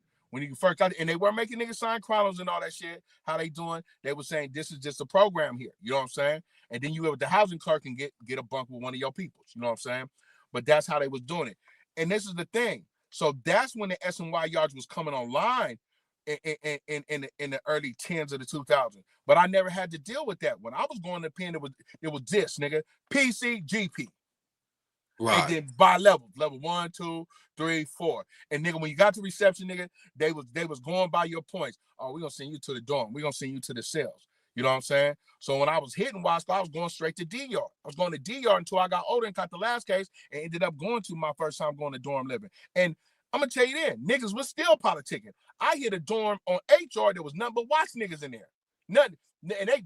and they were making niggas sign chronos and all that shit. How they doing? They were saying this is just a program here. You know what I'm saying? And then you go with the housing clerk and get a bunk with one of your peoples. You know what I'm saying? But that's how they was doing it. And this is the thing. So that's when the SNY yards was coming online in the early tens of the 2000s. But I never had to deal with that. When I was going to pen, it was this, nigga. PC, GP. And right. then by level 1, 2, 3, 4. And nigga, when you got to reception, nigga, they was going by your points. Oh, we're gonna send you to the dorm. We're gonna send you to the cells. You know what I'm saying? So when I was hitting Wasco, I was going straight to D yard. I was going to D yard until I got older and caught the last case and ended up going to my first time going to dorm living. And I'm gonna tell you then, niggas was still politicking. I hit a dorm on HR, there was nothing but watch niggas in there. Nothing. And hey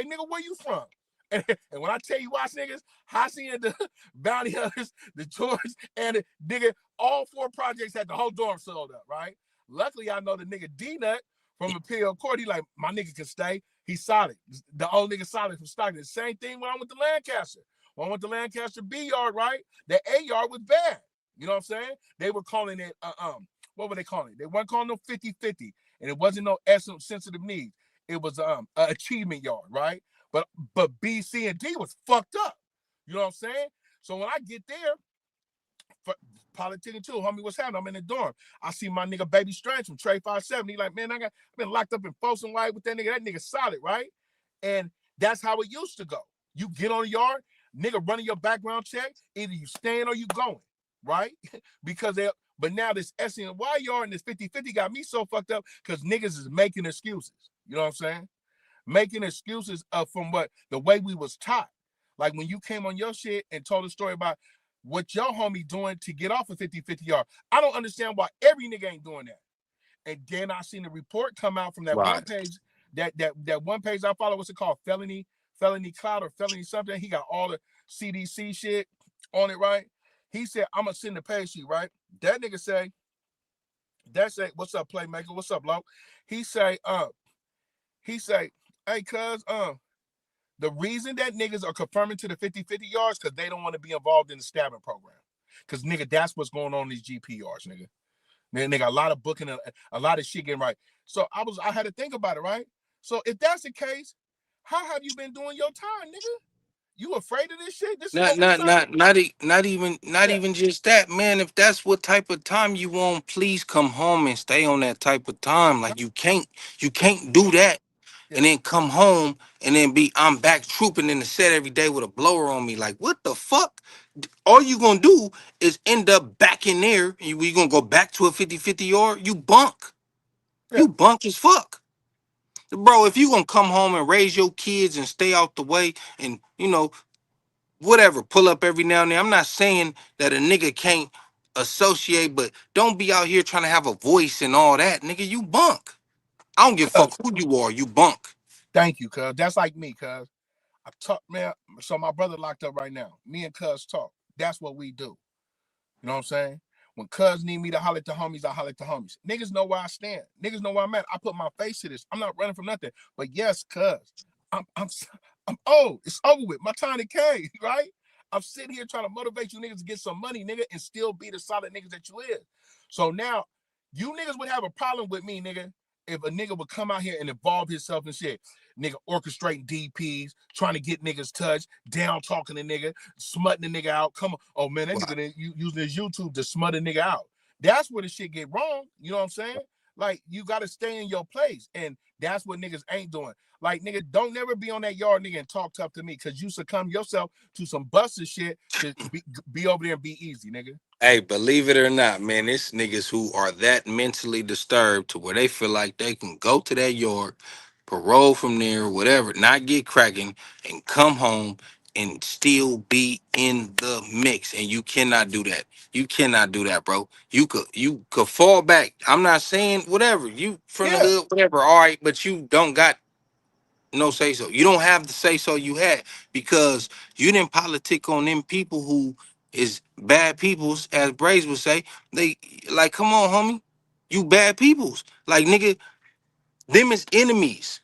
nigga, where you from? And when I tell you watch niggas, Hassi and the Bounty Hunters, the George, and the nigga, all 4 projects had the whole dorm sold up, right? Luckily, I know the nigga D-Nut from Imperial Court. He like, my nigga can stay. He's solid. The old nigga solid from Stockton. The same thing when I went to Lancaster. When I went to Lancaster B yard, right? The A yard was bad. You know what I'm saying? They were calling it, what were they calling it? They weren't calling no 50-50. And it wasn't no sensitive needs. It was an achievement yard, right? But B, C, and D was fucked up. You know what I'm saying? So when I get there, politicking too, homie, what's happening? I'm in the dorm. I see my nigga Baby Strange from Trey 57. He like, man, I've been locked up in Folsom White with that nigga. That nigga solid, right? And that's how it used to go. You get on the yard, nigga running your background check, either you staying or you going, right? Because but now this SNY yard and this 50-50 got me so fucked up because niggas is making excuses. You know what I'm saying? Making excuses from what the way we was taught. Like when you came on your shit and told a story about what your homie doing to get off a 50-50 yard. I don't understand why every nigga ain't doing that. And then I seen the report come out from that one Right. page, that one page I follow, what's it called? Felony Cloud or Felony something. He got all the CDC shit on it, right? He said, I'm gonna send the page sheet, right? That nigga say, what's up, Playmaker? What's up, Lo? He say, hey, cuz, the reason that niggas are confirming to the 50-50 yards because they don't want to be involved in the stabbing program. Because, nigga, that's what's going on in these GP yards, nigga. Nigga, a lot of booking, a lot of shit getting right. So I had to think about it, right? So if that's the case, how have you been doing your time, nigga? You afraid of this shit? This is Not what we not trying to. not not e- not even not Yeah, even just that, man. If that's what type of time you want, please come home and stay on that type of time. Like you can't do that yeah, and then come home and then be I'm back trooping in the set every day with a blower on me. Like what the fuck? All you gonna do is end up back in there. We gonna go back to a 50-50 yard. You bunk. yeah, You bunk as fuck. Bro, if you gonna come home and raise your kids and stay out the way and whatever, pull up every now and then. I'm not saying that a nigga can't. associate, but don't be out here trying to have a voice and all that, nigga. You bunk. I don't give a fuck Cuz, who you are. You bunk. thank you, cuz. That's like me, cuz. I talk, man. So my brother locked up right now. Me and cuz talk. That's what we do. You know what I'm saying? When cuz need me to holler at the homies, I holler at the homies. Niggas know where I stand. Niggas know where I'm at. I put my face to this. I'm not running from nothing. But yes, cuz I'm old. It's over with. My time to K, right? I'm sitting here trying to motivate you niggas to get some money, nigga, and still be the solid niggas that you is. So now, you niggas would have a problem with me, nigga, if a nigga would come out here and involve himself in shit. Nigga orchestrating DPs, trying to get niggas touched, down talking the nigga, smutting the nigga out. Come on, oh man, that Right. nigga using his YouTube to smut a nigga out. That's where the shit get wrong. You know what I'm saying? Like, you gotta stay in your place, and that's what niggas ain't doing. Like, nigga, don't never be on that yard, nigga, and talk tough to me, because you succumb yourself to some busted shit to be over there and be easy, nigga. Hey, believe it or not, man, it's niggas who are that mentally disturbed to where they feel like they can go to that yard, parole from there, whatever, not get cracking, and come home and still be in the mix. And you cannot do that. You cannot do that, bro. You could fall back. I'm not saying whatever. You from the Yeah, hood, whatever, all right, but you don't got no say so. You don't have the say so you had because you didn't politic on them people who is bad peoples, as Braves would say. They like, come on, homie, you bad peoples. Like, nigga, them is enemies.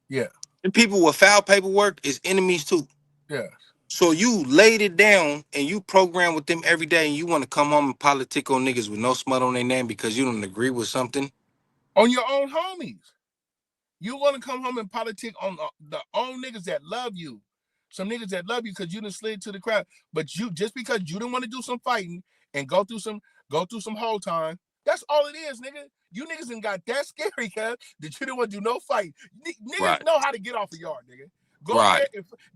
yeah, And people with foul paperwork is enemies too. yeah. So you laid it down and you program with them every day, and you want to come home and politic on niggas with no smut on their name because you don't agree with something. On your own homies. You want to come home and politic on the own niggas that love you. Some niggas that love you because you done slid to the crowd. But you, just because you didn't want to do some fighting and go through some whole time, that's all it is, nigga. You niggas done got that scary, cuz, that you didn't want to do no fight. Niggas Right, know how to get off a yard, nigga. right.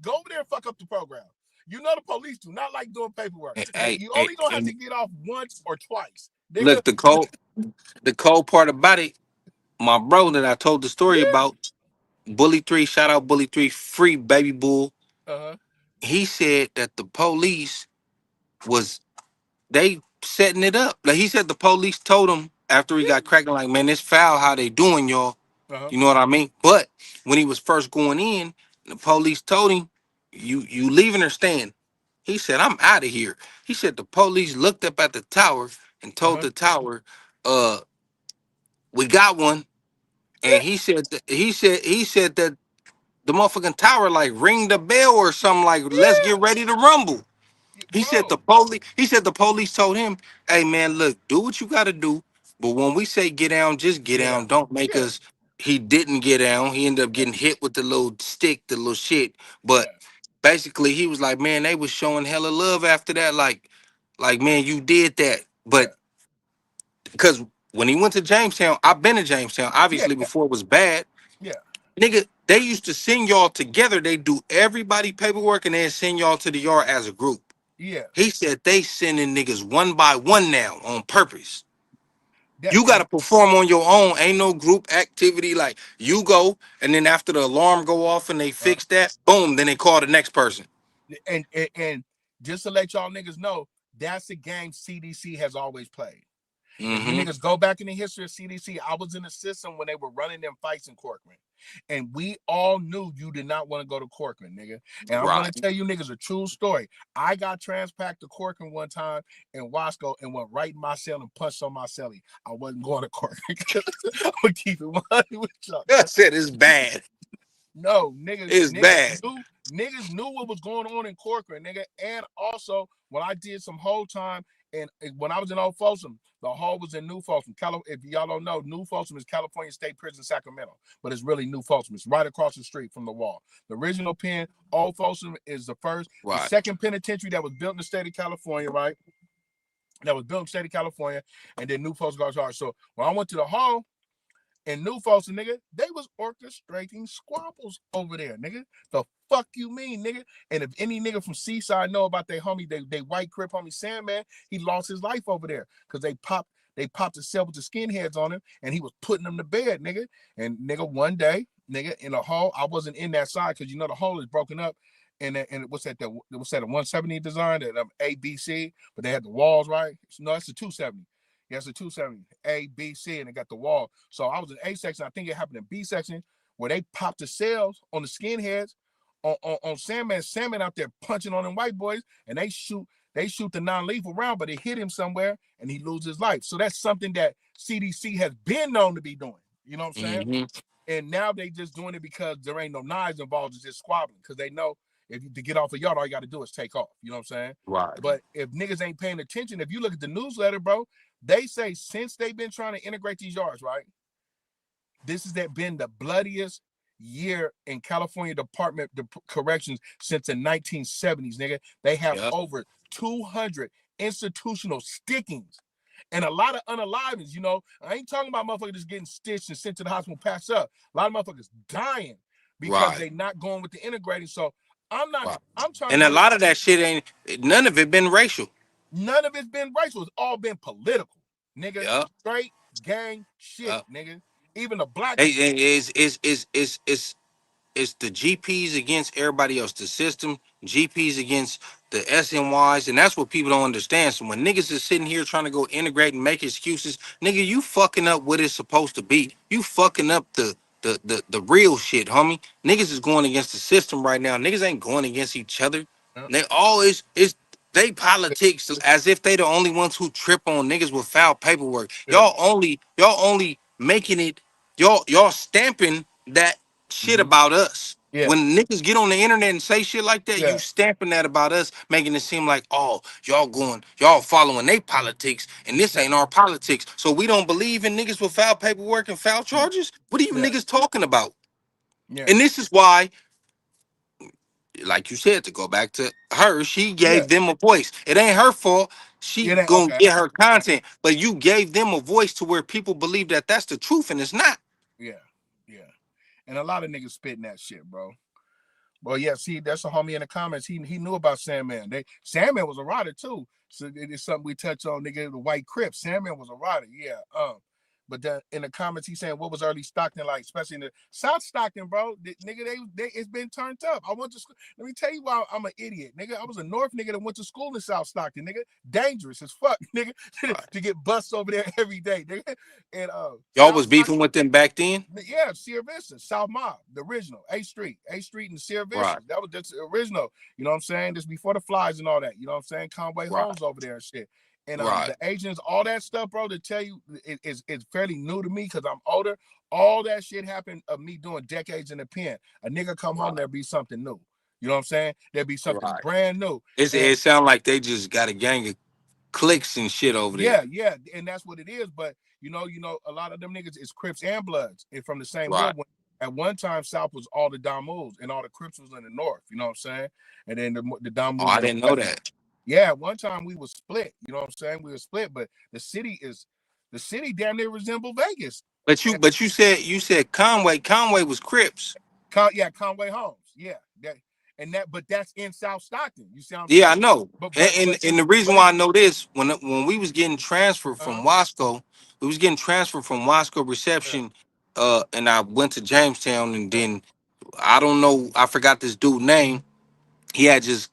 Go over there and fuck up the program. You know the police do not like doing paperwork. Hey, You hey, only gonna have to and get off once or twice, nigga. look, the cold part about it, my bro that I told the story Yeah. about, Bully 3, shout out Bully 3, free baby bull. Uh-huh. He said that the police was they setting it up. Like, he said the police told him after he got Yeah. cracking, like, man, it's foul how they doing y'all. Uh-huh. You know what I mean? But when he was first going in, the police told him, you leaving or staying? He said, I'm out of here. He said the police looked up at the tower and told Uh-huh. the tower, uh, we got one. And he said that the motherfucking tower like ring the bell or something, like, let's Yeah. get ready to rumble. Yeah, The bro. police told him, hey man, look, do what you gotta do. But when we say get down, just get Get down. out. Don't make Yeah. us. He didn't get down. He ended up Yeah. getting hit with the little stick, the little shit. But Yeah. basically he was like, man, they was showing hella love after that. Like, man, you did that. Yeah. But because when he went to Jamestown, I've been to Jamestown, Yeah. obviously before it was bad. Yeah. Nigga, they used to send y'all together. They do everybody paperwork and then send y'all to the yard as a group. Yeah. He said they sending niggas one by one now on purpose. That You got to and perform on your own. Ain't no group activity. Like, you go, and then after the alarm go off and they uh, fix that, boom, then they call the next person. and just to let y'all niggas know, that's a game CDC has always played. If you Mm-hmm. niggas go back in the history of CDC, I was in the system when they were running them fights in Corcoran. And we all knew you did not want to go to Corcoran, nigga. And I'm going Right. to tell you niggas a true story. I got transpacked to Corcoran one time in Wasco and went right in my cell and punched on my celly. I wasn't going to Corcoran. I'm going to keep it 100 with y'all. I said it's bad. No, niggas, It's niggas bad. knew what was going on in Corcoran, nigga. And also, when I did some whole time, and when I was in Old Folsom, the hall was in New Folsom. If y'all don't know, New Folsom is California State Prison, Sacramento, but it's really New Folsom. It's right across the street from the wall. The original pen, Old Folsom, is the Right. second penitentiary that was built in the state of California, right? That was built in the state of California, and then New Folsom got charged. So when I went to the hall, and New Folsom, nigga, they was orchestrating squabbles over there, nigga. The fuck you mean, nigga? And if any nigga from Seaside know about their homie, they white crip homie Sandman, he lost his life over there because they popped a cell with the skinheads on him, and he was putting them to bed, nigga. And nigga, one day, nigga, in a hole, I wasn't in that side because you know the hole is broken up. and what's that, a 170 design, that ABC, but they had the walls, right? No, that's the 270. Yeah, it's the 270 ABC, and it got the wall. So I was in A section. I think it happened in B section where they popped the sales on the skinheads on Sandman. Sandman out there punching on them white boys, and they shoot the non-lethal round, but it hit him somewhere, and he loses his life. So that's something that CDC has been known to be doing. You know what I'm saying? Mm-hmm. And now they just doing it because there ain't no knives involved. It's just squabbling because they know if you to get off a yard, all you got to do is take off. You know what I'm saying? Right. But if niggas ain't paying attention, if you look at the newsletter, bro, they say since they've been trying to integrate these yards, right? This has been the bloodiest year in California Department of Corrections since the 1970s, nigga. They have Yep. over 200 institutional stickings and a lot of unalivings. You know, I ain't talking about motherfuckers just getting stitched and sent to the hospital, passed up. A lot of motherfuckers dying because Right. they not going with the integrating. So I'm not. Right. I'm trying to And a get lot of that shit ain't. None of it been racial. none of it's been racial. It's all been political, nigga. Yep. Straight gang shit, Yep. nigga. Even the black Hey, people. it's the GPs against everybody else. The system, GPs against the SNYs, and that's what people don't understand. So when niggas is sitting here trying to go integrate and make excuses, nigga, you fucking up what it's supposed to be. You fucking up the real shit, homie. Niggas is going against the system right now. Niggas ain't going against each other. Yeah, They always is they politics as if they the only ones who trip on niggas with foul paperwork. yeah, Y'all only making it y'all stamping that shit mm-hmm. about us. Yeah, When niggas get on the internet and say shit like that, you yeah, stamping that about us, making it seem like, oh, y'all following they politics, and this yeah, ain't our politics. So we don't believe in niggas with foul paperwork and foul mm, charges? What are you yeah, niggas talking about? yeah, And this is why, like you said, to go back to her, she yeah, gave them a voice. It ain't her fault. She yeah. gonna Okay, get her content, but you gave them a voice to where people believe that that's the truth, and it's not. yeah, yeah. And a lot of niggas spitting that shit, bro. Well, yeah, see, that's a homie in the comments. He knew about Sandman. Sandman was a rider too. So it's something we touch on, nigga. The White Crip. Sandman was a rider, yeah. But in the comments, he's saying, what was early Stockton like, especially in the South Stockton, bro? Nigga, they it's been turned up. I went to school. Let me tell you why I'm an idiot, nigga. I was a North nigga that went to school in South Stockton, nigga. Dangerous as fuck, nigga, Right. to get bust over there every day, nigga. And Y'all South was Stockton. beefing with them back then? Yeah, Sierra Vista, South Mob, the original, A Street and Sierra Right, Vista. That was just the original. You know what I'm saying? Just before the flies and all that. You know what I'm saying? Conway right, Holmes over there and shit. And right, the agents, all that stuff, bro, to tell you, it's fairly new to me because I'm older. All that shit happened of me doing decades in the pen. A nigga come home, right, there'd be something new. You know what I'm saying? There'd be something right. brand new. And It sound like they just got a gang of clicks and shit over there. yeah, yeah, and that's what it is. But a lot of them niggas is Crips and Bloods, and from the same Right. hood. When, at one time, South was all the Damus, and all the Crips was in the North. You know what I'm saying? And then the Oh, Damus I in the didn't know West. that. Yeah, at one time we was split. You know what I'm saying? We were split, but the city damn near resemble Vegas. And But you said Conway was Crips. Yeah, Conway Holmes. Yeah, but that's in South Stockton. You see what I'm Yeah, I saying? know. But And, but and but and it's the reason but why it's I know this, when we was getting transferred uh from Wasco, we was getting transferred from Wasco yeah, reception, and I went to Jamestown, and yeah, then I don't know, I forgot this dude name. He had just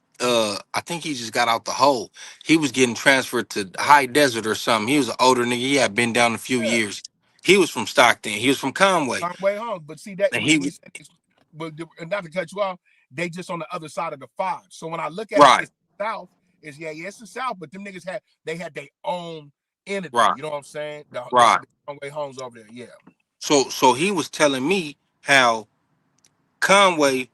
I think he just got out the hole. He was getting transferred to yeah. High Desert or something. He was an older nigga. He had been down a few Yeah. years. He was from Stockton. He was from Conway. Conway Holmes. But see that And we he said, and not to cut you off, they just on the other side of the five. So when I look at it, right, it's South. Yeah, it's the South, but them niggas had their own entity. right, You know what I'm saying? right. The Conway Holmes over there. Yeah. So he was telling me how Conway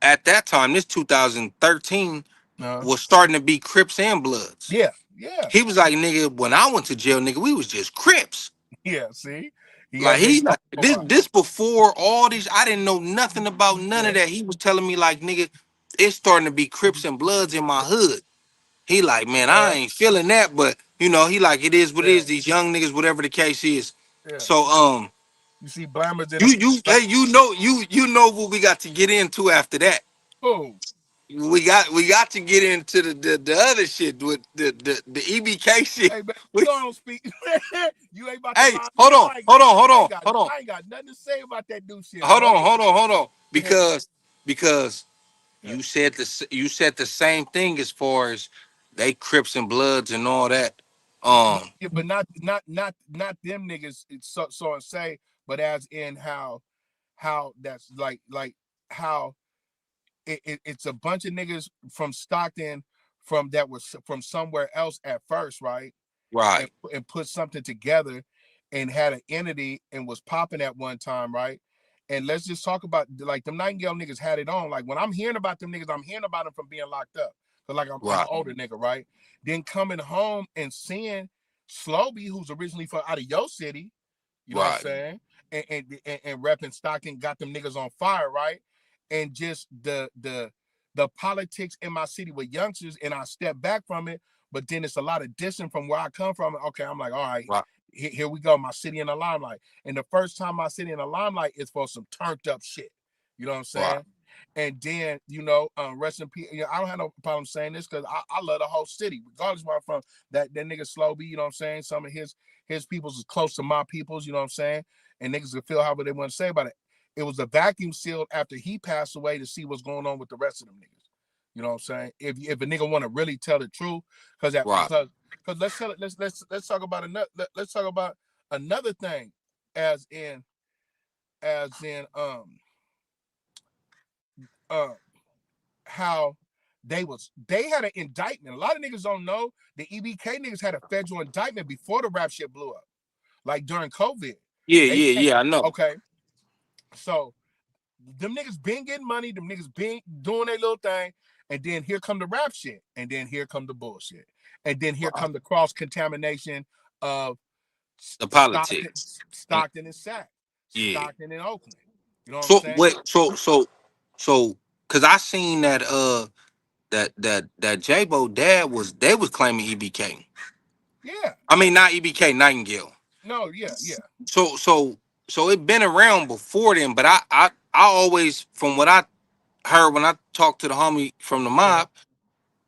at that time, this 2013, Uh, was starting to be Crips and Bloods. yeah. Yeah. He was like, nigga, when I went to jail, nigga, we was just Crips. Yeah. See, he Like had their he like own profile. this before all these, I didn't know nothing about none Yeah. of that. He was telling me like, nigga, it's starting to be Crips and Bloods in my hood. He like, man, I Yeah. ain't feeling that, but he like it is what it Yeah. is. These young niggas, whatever the case is. Yeah. So You see Blammers in them. you hey you know what we got to get into after that. Oh. We got to get into the other shit with the EBK shit. Hey man, you We, know I don't speak. You ain't about to hey, lie. hold on, I ain't hold got, on, hold I on, ain't got, hold on, I ain't got nothing to say about that new shit, hold bro. on, hold on, hold on, because you said the same thing as far as they Crips and Bloods and all that. Yeah, but not them niggas. It's so and say, but as in how that's like how it's a bunch of niggas from Stockton from that was from somewhere else at first, right? and Right, and put something together and had an entity and was popping at one time, right? And let's just talk about like them Nightingale niggas had it on. Like when I'm hearing about them niggas, I'm hearing about them from being locked up. Cause like I'm an right, older nigga, right? Then coming home and seeing Slowby, who's originally from out of your city, you know what I'm right, saying? And repping Stockton got them niggas on fire, right? And just the politics in my city with youngsters, and I step back from it, but then it's a lot of distance from where I come from. Okay, I'm like, all right, right, here we go, my city in the limelight. And the first time my city in the limelight is for some turned up shit. You know what I'm right, saying? And then, rest in peace. I don't have no problem saying this because I love the whole city, regardless where I'm from. That nigga Slowby, you know what I'm saying? Some of his peoples is close to my peoples, you know what I'm saying? And niggas can feel however they want to say about it. It was a vacuum sealed after he passed away to see what's going on with the rest of them niggas. You know what I'm saying? If a nigga want to really tell the truth, right. because let's tell it, let's talk about let's talk about another thing, as in as in uh how they had an indictment. A lot of niggas don't know the EBK niggas had a federal indictment before the rap shit blew up, like during COVID. Yeah, They yeah, can't. yeah. I know. Okay, so them niggas been getting money, them niggas been doing their little thing, and then here come the rap shit, and then here come the bullshit, and then here Right. come the cross contamination of The Stockton, politics. And Stockton and Sac, yeah. Stockton and Oakland. You know what I'm So saying? wait, so because I seen that that J-Bo dad was they was claiming EBK. Yeah. I mean not EBK, Nightingale. No. Yeah. Yeah. So so it been around before then, but I always from what I heard when I talked to the homie from the Uh-huh. mob,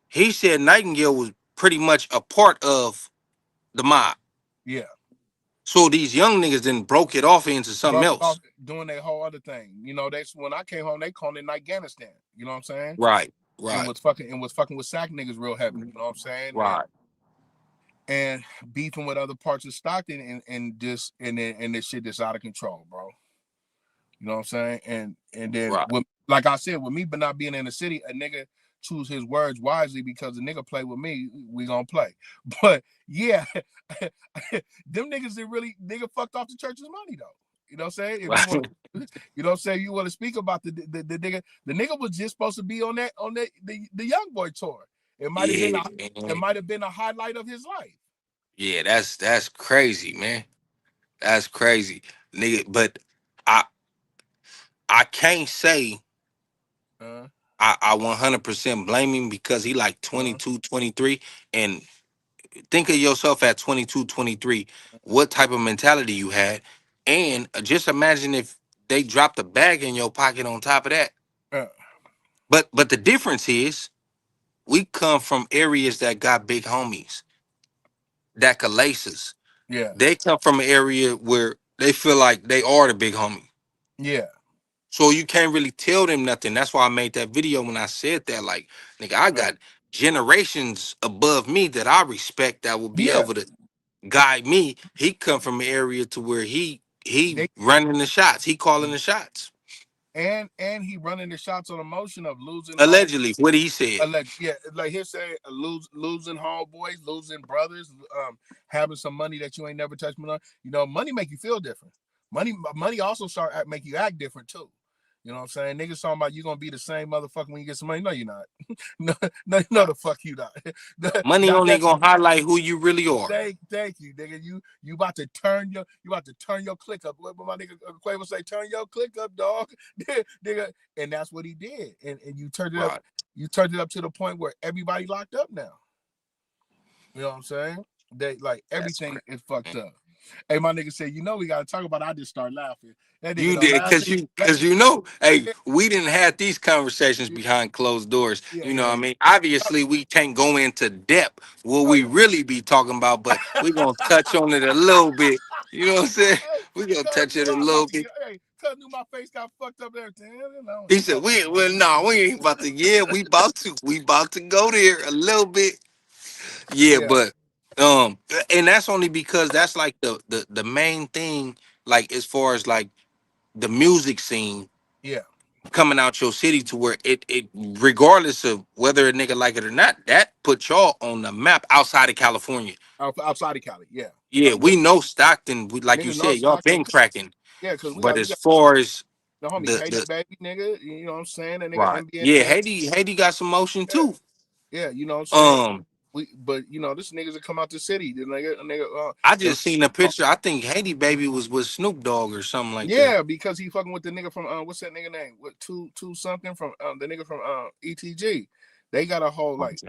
he said Nightingale was pretty much a part of the mob. Yeah. So these young niggas then broke it off into something Broke it off else. doing their whole other thing. They when I came home, they called it Afghanistan. You know what I'm saying? Right, And right, was fucking with Sac niggas real heavy. You know what I'm saying? And right, and beefing with other parts of Stockton and this shit that's out of control, bro. You know what I'm saying? And then right. like I said, with me but not being in the city, a nigga choose his words wisely because the nigga play with me, we gonna play. But yeah, them niggas that really nigga fucked off the church's money though. You know what I'm saying? If you want Right. you know what I'm saying, you want to speak about the nigga was just supposed to be on that the young boy tour. It might have been Yeah, a it man. might have been a highlight of his life. Yeah, that's crazy, man. That's crazy, nigga. But I I can't say Uh, I 100% blame him because he like uh, 22, 23. And think of yourself at 22, 23. What type of mentality you had. And just imagine if they dropped a bag in your pocket on top of that. uh, But the difference is we come from areas that got big homies, that could lace us. yeah, They come from an area where they feel like they are the big homie. yeah, So you can't really tell them nothing. That's why I made that video when I said that. Like, nigga, I uh, got generations above me that I respect that will be yeah. able to guide me. He come from an area to where he They running the shots. He calling the shots. and he running the shots on emotion of losing home. Allegedly, what he said. Yeah, like he said, losing homeboys, losing brothers, having some money that you ain't never touched. Money make you feel different. Money also make you act different too. You know what I'm saying? Niggas talking about you gonna be the same motherfucker when you get some money. No, you're not. No, Right. the fuck you not. Money Not only that gonna highlight who you really are. thank you, nigga. You about to turn your click up. What my nigga Quavo say? Turn your click up, dog, nigga. And that's what he did. And you turned it up. Right. You turned it up to the point where everybody locked up now. You know what I'm saying? They like That's everything crazy, is fucked man. up. Hey, my nigga said, we gotta talk about it. I just start laughing. That nigga You don't did laugh. because you know, hey, we didn't have these conversations behind closed doors. Yeah, You know yeah, what I yeah. mean? Obviously, we can't go into depth what Oh we yeah. really be talking about, but we're gonna touch on it a little bit. You know what I'm saying? Hey, We're gonna cuz touch knew it a I was about little to bit. get. Hey, cuz knew my face got fucked up and everything. He said, we ain't about to. Yeah, we about to go there a little bit. Yeah, Yeah, but and that's only because that's like the main thing. Like as far as like the music scene yeah. coming out your city to where it regardless of whether a nigga like it or not, that put y'all on the map outside of California. Outside of Cali, yeah. Yeah, we know Stockton. We, like you Niggas know said, y'all Stockton. been cracking. Yeah, because But we as got far as the homie Haiti the baby nigga. You know what I'm saying? That nigga right, yeah, MBN. Haiti got some motion Yeah, too. yeah. You know what I'm saying? Um, But this niggas that come out the city. The nigga, I the, just seen a picture. I think Haiti baby was with Snoop Dogg or something like that. yeah, because he fucking with the nigga from what's that nigga name? What two something from the nigga from ETG. They got a whole like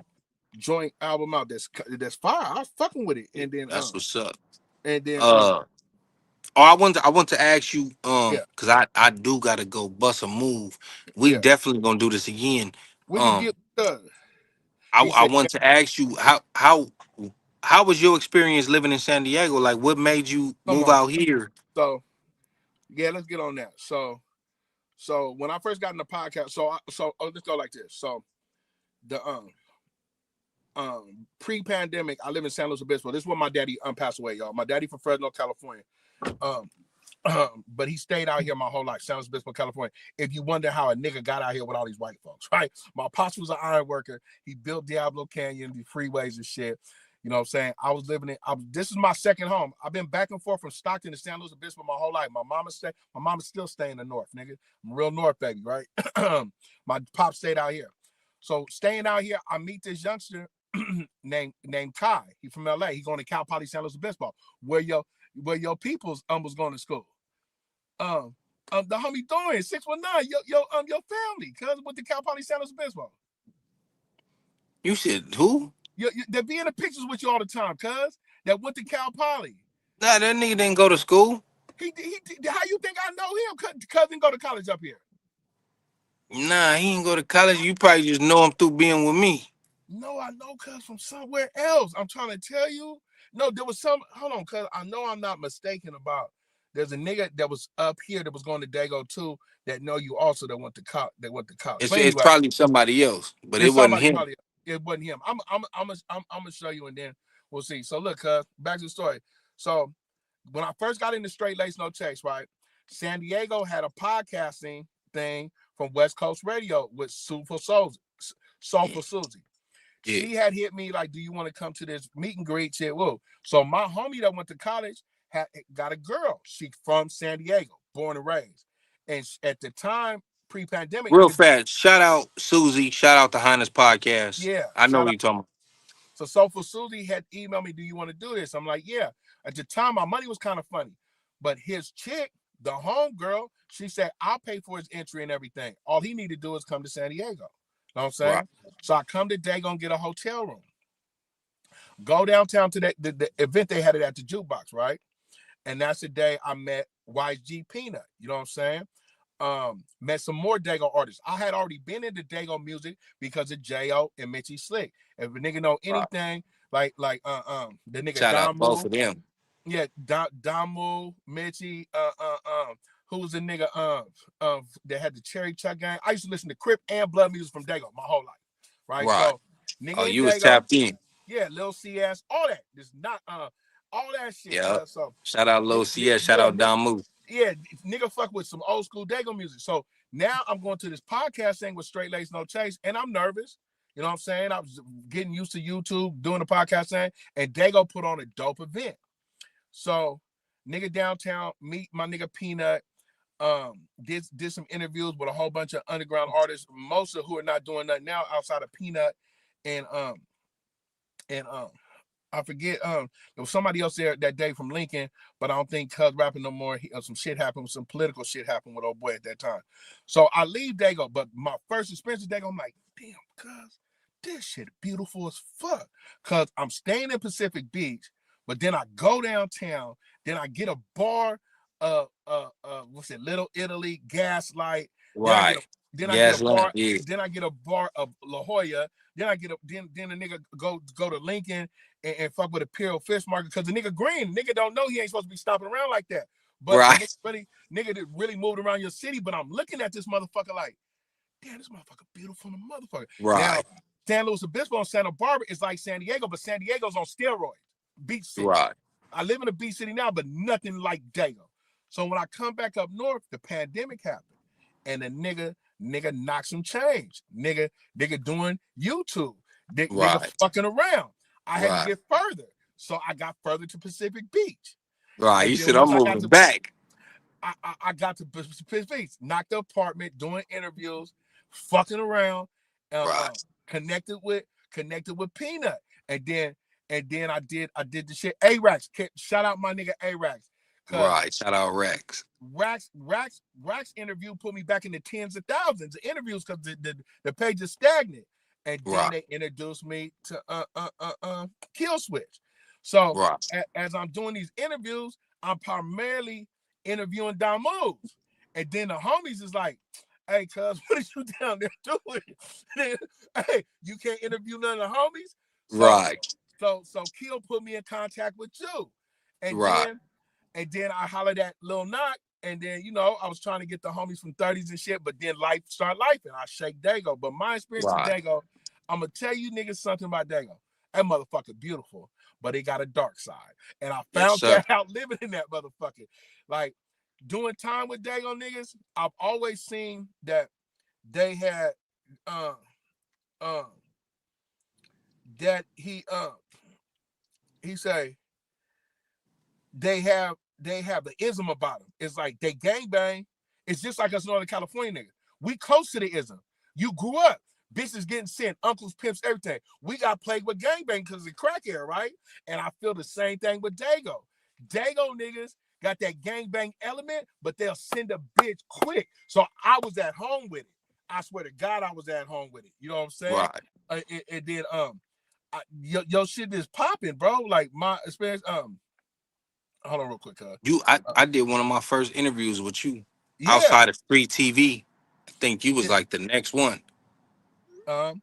joint album out that's fire. I was fucking with it, That's what's up. and then Uh, oh, I want to ask you, yeah, because I do gotta go bust a move. We yeah. definitely gonna do this again. We could Um, get I he I said, want to ask you how was your experience living in San Diego? Like, what made you come move on. out here? So yeah, let's get on that. So when I first got in the podcast, let's go like this. So the pre-pandemic, I live in San Luis Obispo. This is where my daddy passed away, y'all. My daddy from Fresno, California. Um, but he stayed out here my whole life, San Luis Obispo, California. If you wonder how a nigga got out here with all these white folks, right? My pops was an iron worker. He built Diablo Canyon, the freeways and shit. You know what I'm saying? I was living in. This is my second home. I've been back and forth from Stockton to San Luis Obispo my whole life. My mama's still staying in the north, nigga. I'm real north, baby, right? My pop stayed out here. So staying out here, I meet this youngster named Kai. He from LA. He going to Cal Poly San Luis Obispo, where your peoples was going to school. The homie Dorian 619, your family, cuz with the Cal Poly San Luis Obispo. You said who? They be in the pictures with you all the time, cuz that went to Cal Poly. Nah, that nigga didn't go to school. He how you think I know him? Cousin go to college up here. Nah, he didn't go to college. You probably just know him through being with me. No, I know cuz from somewhere else. I'm trying to tell you. No, there was some. Hold on, cuz I know I'm not mistaken about. There's a nigga that was up here that was going to Dago too. That know you also that went to college. But It's anyway, probably somebody else, but it it's wasn't somebody him. probably. It wasn't him. I'm gonna show you and then we'll see. So look, back to the story. So when I first got into Str8Laced No Chase, right? San Diego had a podcasting thing from West Coast Radio with Soulful Susie. Yeah, She had hit me like, "Do you want to come to this meet and greet?" Shit, whoa. So my homie that went to college got a girl. She from San Diego, born and raised, and at the time pre-pandemic, real nigga, fast. Shout out Susie. Shout out the Highness Podcast. yeah, I know shout what out. you're talking about. So Soulful Susie had emailed me, "Do you want to do this?" I'm like, "Yeah." At the time, my money was kind of funny, but his chick, the home girl, she said, "I'll pay for his entry and everything. All he need to do is come to San Diego." You know what I'm Right. saying? So I come to Dago and get a hotel room. Go downtown to the event they had it at the jukebox, right? And that's the day I met YG Peanut. You know what I'm saying? Met some more Dago artists. I had already been into Dago music because of J.O. and Mitchie Slick. If a nigga know Right. anything, the nigga Shout out both Damu, of them. yeah, Damu, Mitchie, who was a nigga that had the Cherry Chuck gang. I used to listen to Crip and Blood music from Dago my whole life. Right? Right. So Oh, nigga in you was Dago, tapped in. yeah, Lil CS, all that. This not all that shit, Yeah. cuz. So Shout out Low CS. Shout yeah, out Don Moose. yeah, nigga fuck with some old school Dago music. So now I'm going to this podcast thing with Str8Laced No Chase, and I'm nervous. You know what I'm saying? I was getting used to YouTube, doing the podcast thing, and Dago put on a dope event. So nigga downtown, meet my nigga Peanut, did some interviews with a whole bunch of underground artists, most of who are not doing nothing now outside of Peanut and and I forget. There was somebody else there that day from Lincoln, but I don't think Cuz rapping no more. Some shit happened. Some political shit happened with old boy at that time. So I leave Dago, but my first experience with Dago, I'm like, damn, Cuz, this shit beautiful as fuck. Cuz I'm staying in Pacific Beach, but then I go downtown, then I get a bar, what's it, Little Italy, Gaslight. Then I get a Right. then I get a Gaslamp. bar. Yeah. Then I get a bar of La Jolla. Then I get a then a nigga go to Lincoln and fuck with Imperial Fish Market because the nigga green. Nigga don't know he ain't supposed to be stopping around like that. But Right. nigga that really moved around your city. But I'm looking at this motherfucker like, damn, this motherfucker beautiful, motherfucker. Now, Right. San Luis Obispo and Santa Barbara is like San Diego, but San Diego's on steroids. Beach city. Right. I live in a beach city now, but nothing like Dago. So when I come back up north, the pandemic happened, and the nigga knocked some change. Nigga doing YouTube. Nigga Right. fucking around. I had to Right. get further, so I got further to Pacific Beach, Right. and He then said, once I'm I got moving to back. I got to Pacific Beach, knocked the apartment, doing interviews, fucking around, Right. connected with Peanut, and then I did the shit. A-Rax, shout out my nigga A-Rax, cause Right. Shout out Rex. Rax interview put me back in the tens of thousands of interviews because the page is stagnant, and then Right. they introduced me to Kill Switch. So Right. as I'm doing these interviews, I'm primarily interviewing Don Moves, and then the homies is like, "Hey, cuz, what is you down there doing? Hey, you can't interview none of the homies." So Right. Kill put me in contact with you, and Right. then I hollered at Lil Knock, and then I was trying to get the homies from 30s and shit, but then life started life, and I shake Dago. But my experience in Right. Dago, I'm gonna tell you niggas something about Dago. That motherfucker beautiful, but it got a dark side, and I Yes, found sir. that out living in that motherfucker. Like doing time with Dago niggas, I've always seen that they had uh uh that he say they have the ism about them. It's like they gangbang. It's just like us Northern California niggas. We close to the ism. You grew up. Bitches getting sent, uncles, pimps, everything. We got plagued with gangbang because of the crack era, right? And I feel the same thing with Dago. Dago niggas got that gangbang element, but they'll send a bitch quick. So I was at home with it. I swear to God, I was at home with it. You know what I'm saying? Right. And then your shit is popping, bro. Like my experience. Hold on real quick, I did one of my first interviews with you yeah, outside of free TV. I think you was yeah, like the next one. um,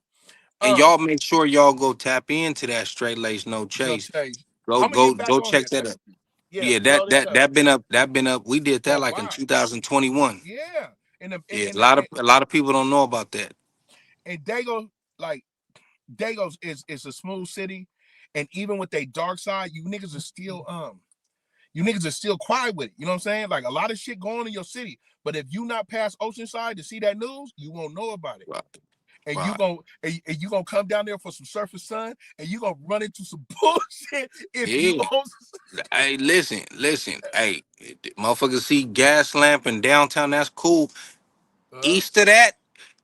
And um, y'all make sure y'all go tap into that Straight Lace No no Chase. change. Go I'm gonna go get back go on check here. that up. Yeah, Yeah, blow this up that been up. That been up. We did for that a like in while. 2021. Yeah, and Yeah, a lot of people don't know about that. Dago, like Dago's is a smooth city, and even with their dark side, you niggas are still quiet with it. You know what I'm saying? Like a lot of shit going on in your city, but if you not past Oceanside to see that news, you won't know about it. Right. And Right. you gonna come down there for some surface sun, and you gonna run into some bullshit if you Yeah. own. Hey, listen. Hey, motherfuckers see gas lamp in downtown. That's cool. Uh, East of that,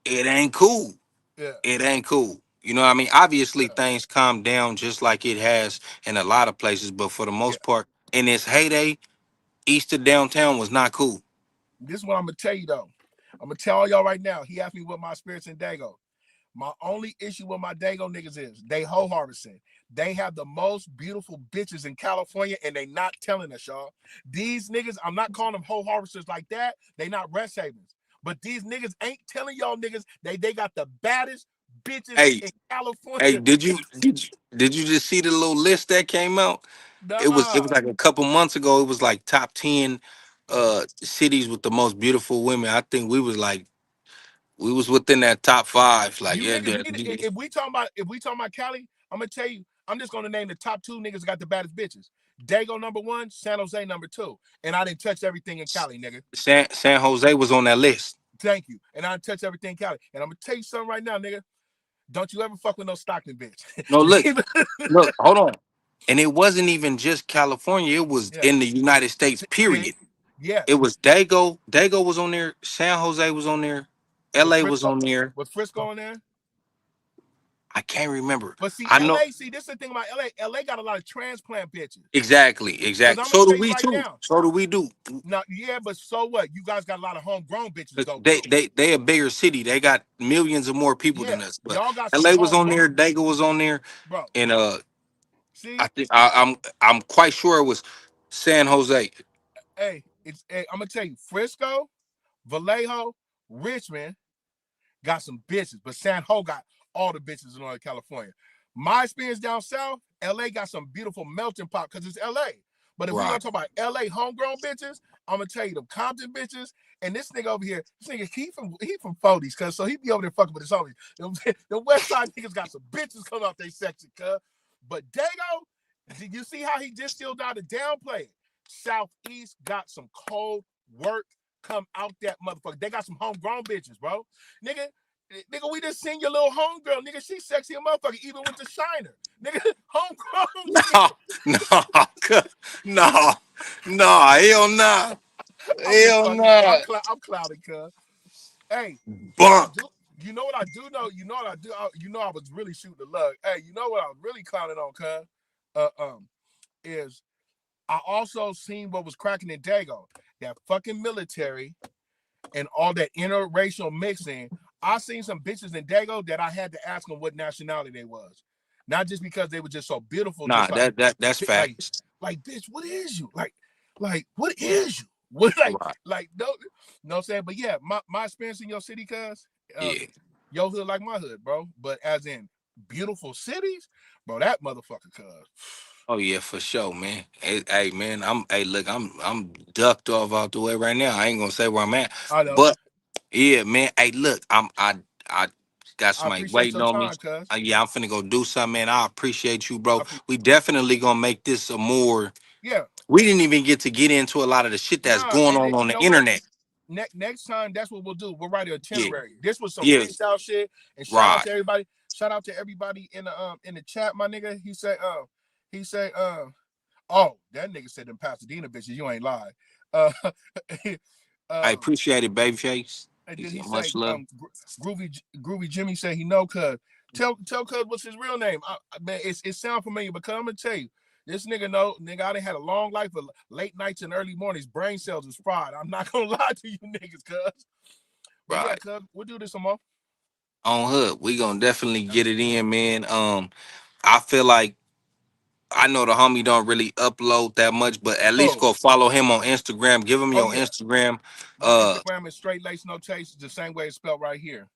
it ain't cool. yeah, It ain't cool. You know what I mean? Obviously, yeah, things calm down just like it has in a lot of places, but for the yeah. most part, in its heyday, east of downtown was not cool. This is what I'm gonna tell you though. I'm gonna tell y'all right now. He asked me what my spirits in Dago. My only issue with my Dago niggas is they hoe harvesting. They have the most beautiful bitches in California, and they not telling us, y'all. These niggas, I'm not calling them hoe harvesters like that. They not rest havens. But these niggas ain't telling y'all niggas they got the baddest bitches Hey, in California. hey, did you just see the little list that came out? It was Nah. like a couple months ago. It was like top 10 Uh, cities with the most beautiful women. I think we was within that top five. Like, you yeah, niggas need it. If we talking about Cali, I'm gonna tell you, I'm just gonna name the top two niggas that got the baddest bitches. Dago number one, San Jose number two. And I didn't touch everything in Cali, nigga. San Jose was on that list. Thank you. And I didn't touch everything in Cali. And I'm gonna tell you something right now, nigga. Don't you ever fuck with no Stockton bitch. No, look, hold on. And it wasn't even just California. It was Yeah. in the United States, See? period. It Yes. was Dago. Dago was on there. San Jose was on there. Was LA was Frisco on there. was Frisco in there? I can't remember. But see, I know LA, this is the thing about LA. LA got a lot of transplant bitches. exactly, Because exactly. I'm gonna So do tell you we right too. now. So do we do. Now, yeah, but so what? You guys got a lot of homegrown bitches to But go they get. they they a bigger city. They got millions of more people Yeah. than us. But Y'all got some LA was on homegrown, there. Dago was on there, bro. and I See, think I'm quite sure it was San Jose. I'm gonna tell you, Frisco, Vallejo, Richmond got some bitches, but San Ho got all the bitches in Northern California. My experience down south, LA got some beautiful melting pot because it's LA. But if we Right. gonna talk about LA homegrown bitches, I'm gonna tell you the Compton bitches. And this nigga over here, this nigga, he from 40s, cuz. So he be over there fucking with his homies. The West Side niggas got some bitches coming out they section, cuz. But Dago, did you see how he just still got to downplay it? Southeast got some cold work come out that motherfucker. They got some homegrown bitches, bro. Nigga, we just seen your little homegirl. Nigga, she sexy a motherfucker. Even with the shiner. Nigga, homegrown. Nigga, No, no, no, no, hell no. I'm just Hell fucking. no. I'm clouded, cuz. Hey, what I Bunk. do, you know what I do know? You know what I do? You know I was really shooting the lug. Hey, you know what I was really clowning on, cuz? Uh, um, is I also seen what was cracking in Dago. That fucking military and all that interracial mixing. I seen some bitches in Dago that I had to ask them what nationality they was. Not just because they were just so beautiful, Nah, just that's like facts. bitch, what is you? What is you? What Right. no, no I'm saying? But yeah, my experience in your city, cuz, Yeah. your hood like my hood, bro. But as in beautiful cities, bro, that motherfucker, cuz. Oh yeah, for sure, man. Hey, man, look, I'm ducked off out the way right now. I ain't gonna say where I'm at, I know. but yeah, man. Hey, look, I got I somebody appreciate waiting your on me. time, cuz. Yeah, I'm finna go do something, man. I appreciate you, I bro. pre- We definitely gonna make this a more. yeah. We didn't even get into a lot of the shit that's Nah, going and on you the know what? internet. Next time, that's what we'll do. We'll write an Yeah, itinerary. This was some yeah, freestyle shit. And shout out right, to everybody. Shout out to everybody in the chat, my nigga. He said, oh, that nigga said them Pasadena bitches. You ain't lied. Uh, I um, appreciate it, babyface. and He then he said say, much love. Groovy Jimmy said he know cuz. Tell cuz what's his real name. Man, it sound familiar, but cuz I'm gonna tell you. This nigga know, nigga, I done had a long life of late nights and early mornings. Brain cells is fried. I'm not gonna lie to you niggas, cuz. But yeah, Right. cuz, we'll do this some more. On hood. We gonna definitely get it in, man. I feel like I know the homie don't really upload that much, but at least Oh, go follow him on Instagram. Give him oh your yeah. Instagram. My Uh Instagram is Str8Laced no taste, the same way it's spelled right here.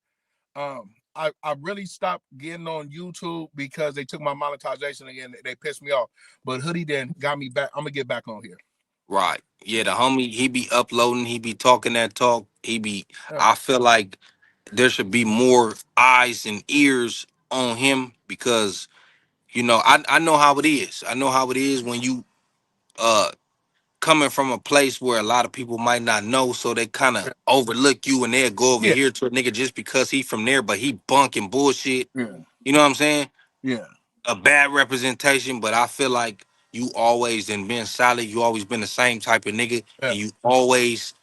I really stopped getting on YouTube because they took my monetization again. They pissed me off. But Hoodie then got me back. I'm gonna get back on here. right. Yeah, the homie, he be uploading, he be talking that talk. He be Yeah, I feel like there should be more eyes and ears on him because I know how it is. I know how it is when you uh coming from a place where a lot of people might not know, so they kind of overlook you and they'll go over yeah, here to a nigga just because he from there, but he bunking bullshit. yeah, You know what I'm saying? yeah, A bad representation, but I feel like you always and been solid. You always been the same type of nigga, yeah. and you always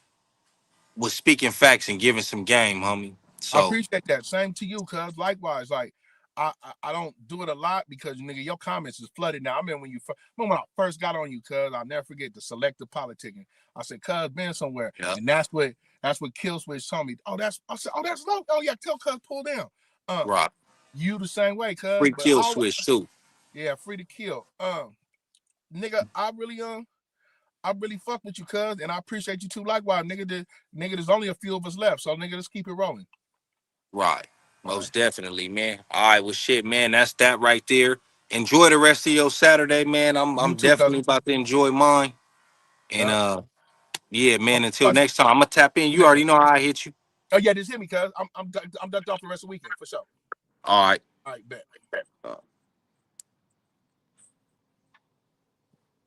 was speaking facts and giving some game, homie. I So appreciate that. Same to you, cuz. Likewise, like I don't do it a lot because nigga, your comments is flooded now. I mean, when I first got on you, cuz I'll never forget the selective politicking. I said, cuz been somewhere, yeah, and that's what Kill Switch told me. Oh, I said, oh, that's low. Oh yeah, tell cuz pull down. Uh, right. you the same way, cuz. Free But kill switch too. yeah, free to kill. Nigga, I really fuck with you, cuz, and I appreciate you too. Likewise, nigga, there's only a few of us left, so nigga, let's keep it rolling. Right. All right. Most definitely, man. All right, well shit, man. That's that right there. Enjoy the rest of your Saturday, man. You I'm too, definitely cousin. about to enjoy mine. And Yeah. yeah, Oh, man, until fuck, next time, I'm gonna tap in. You nigga. already know how I hit you. Oh yeah, just hit me, cuz. I'm ducked off the rest of the weekend for sure. All right. All right, bet.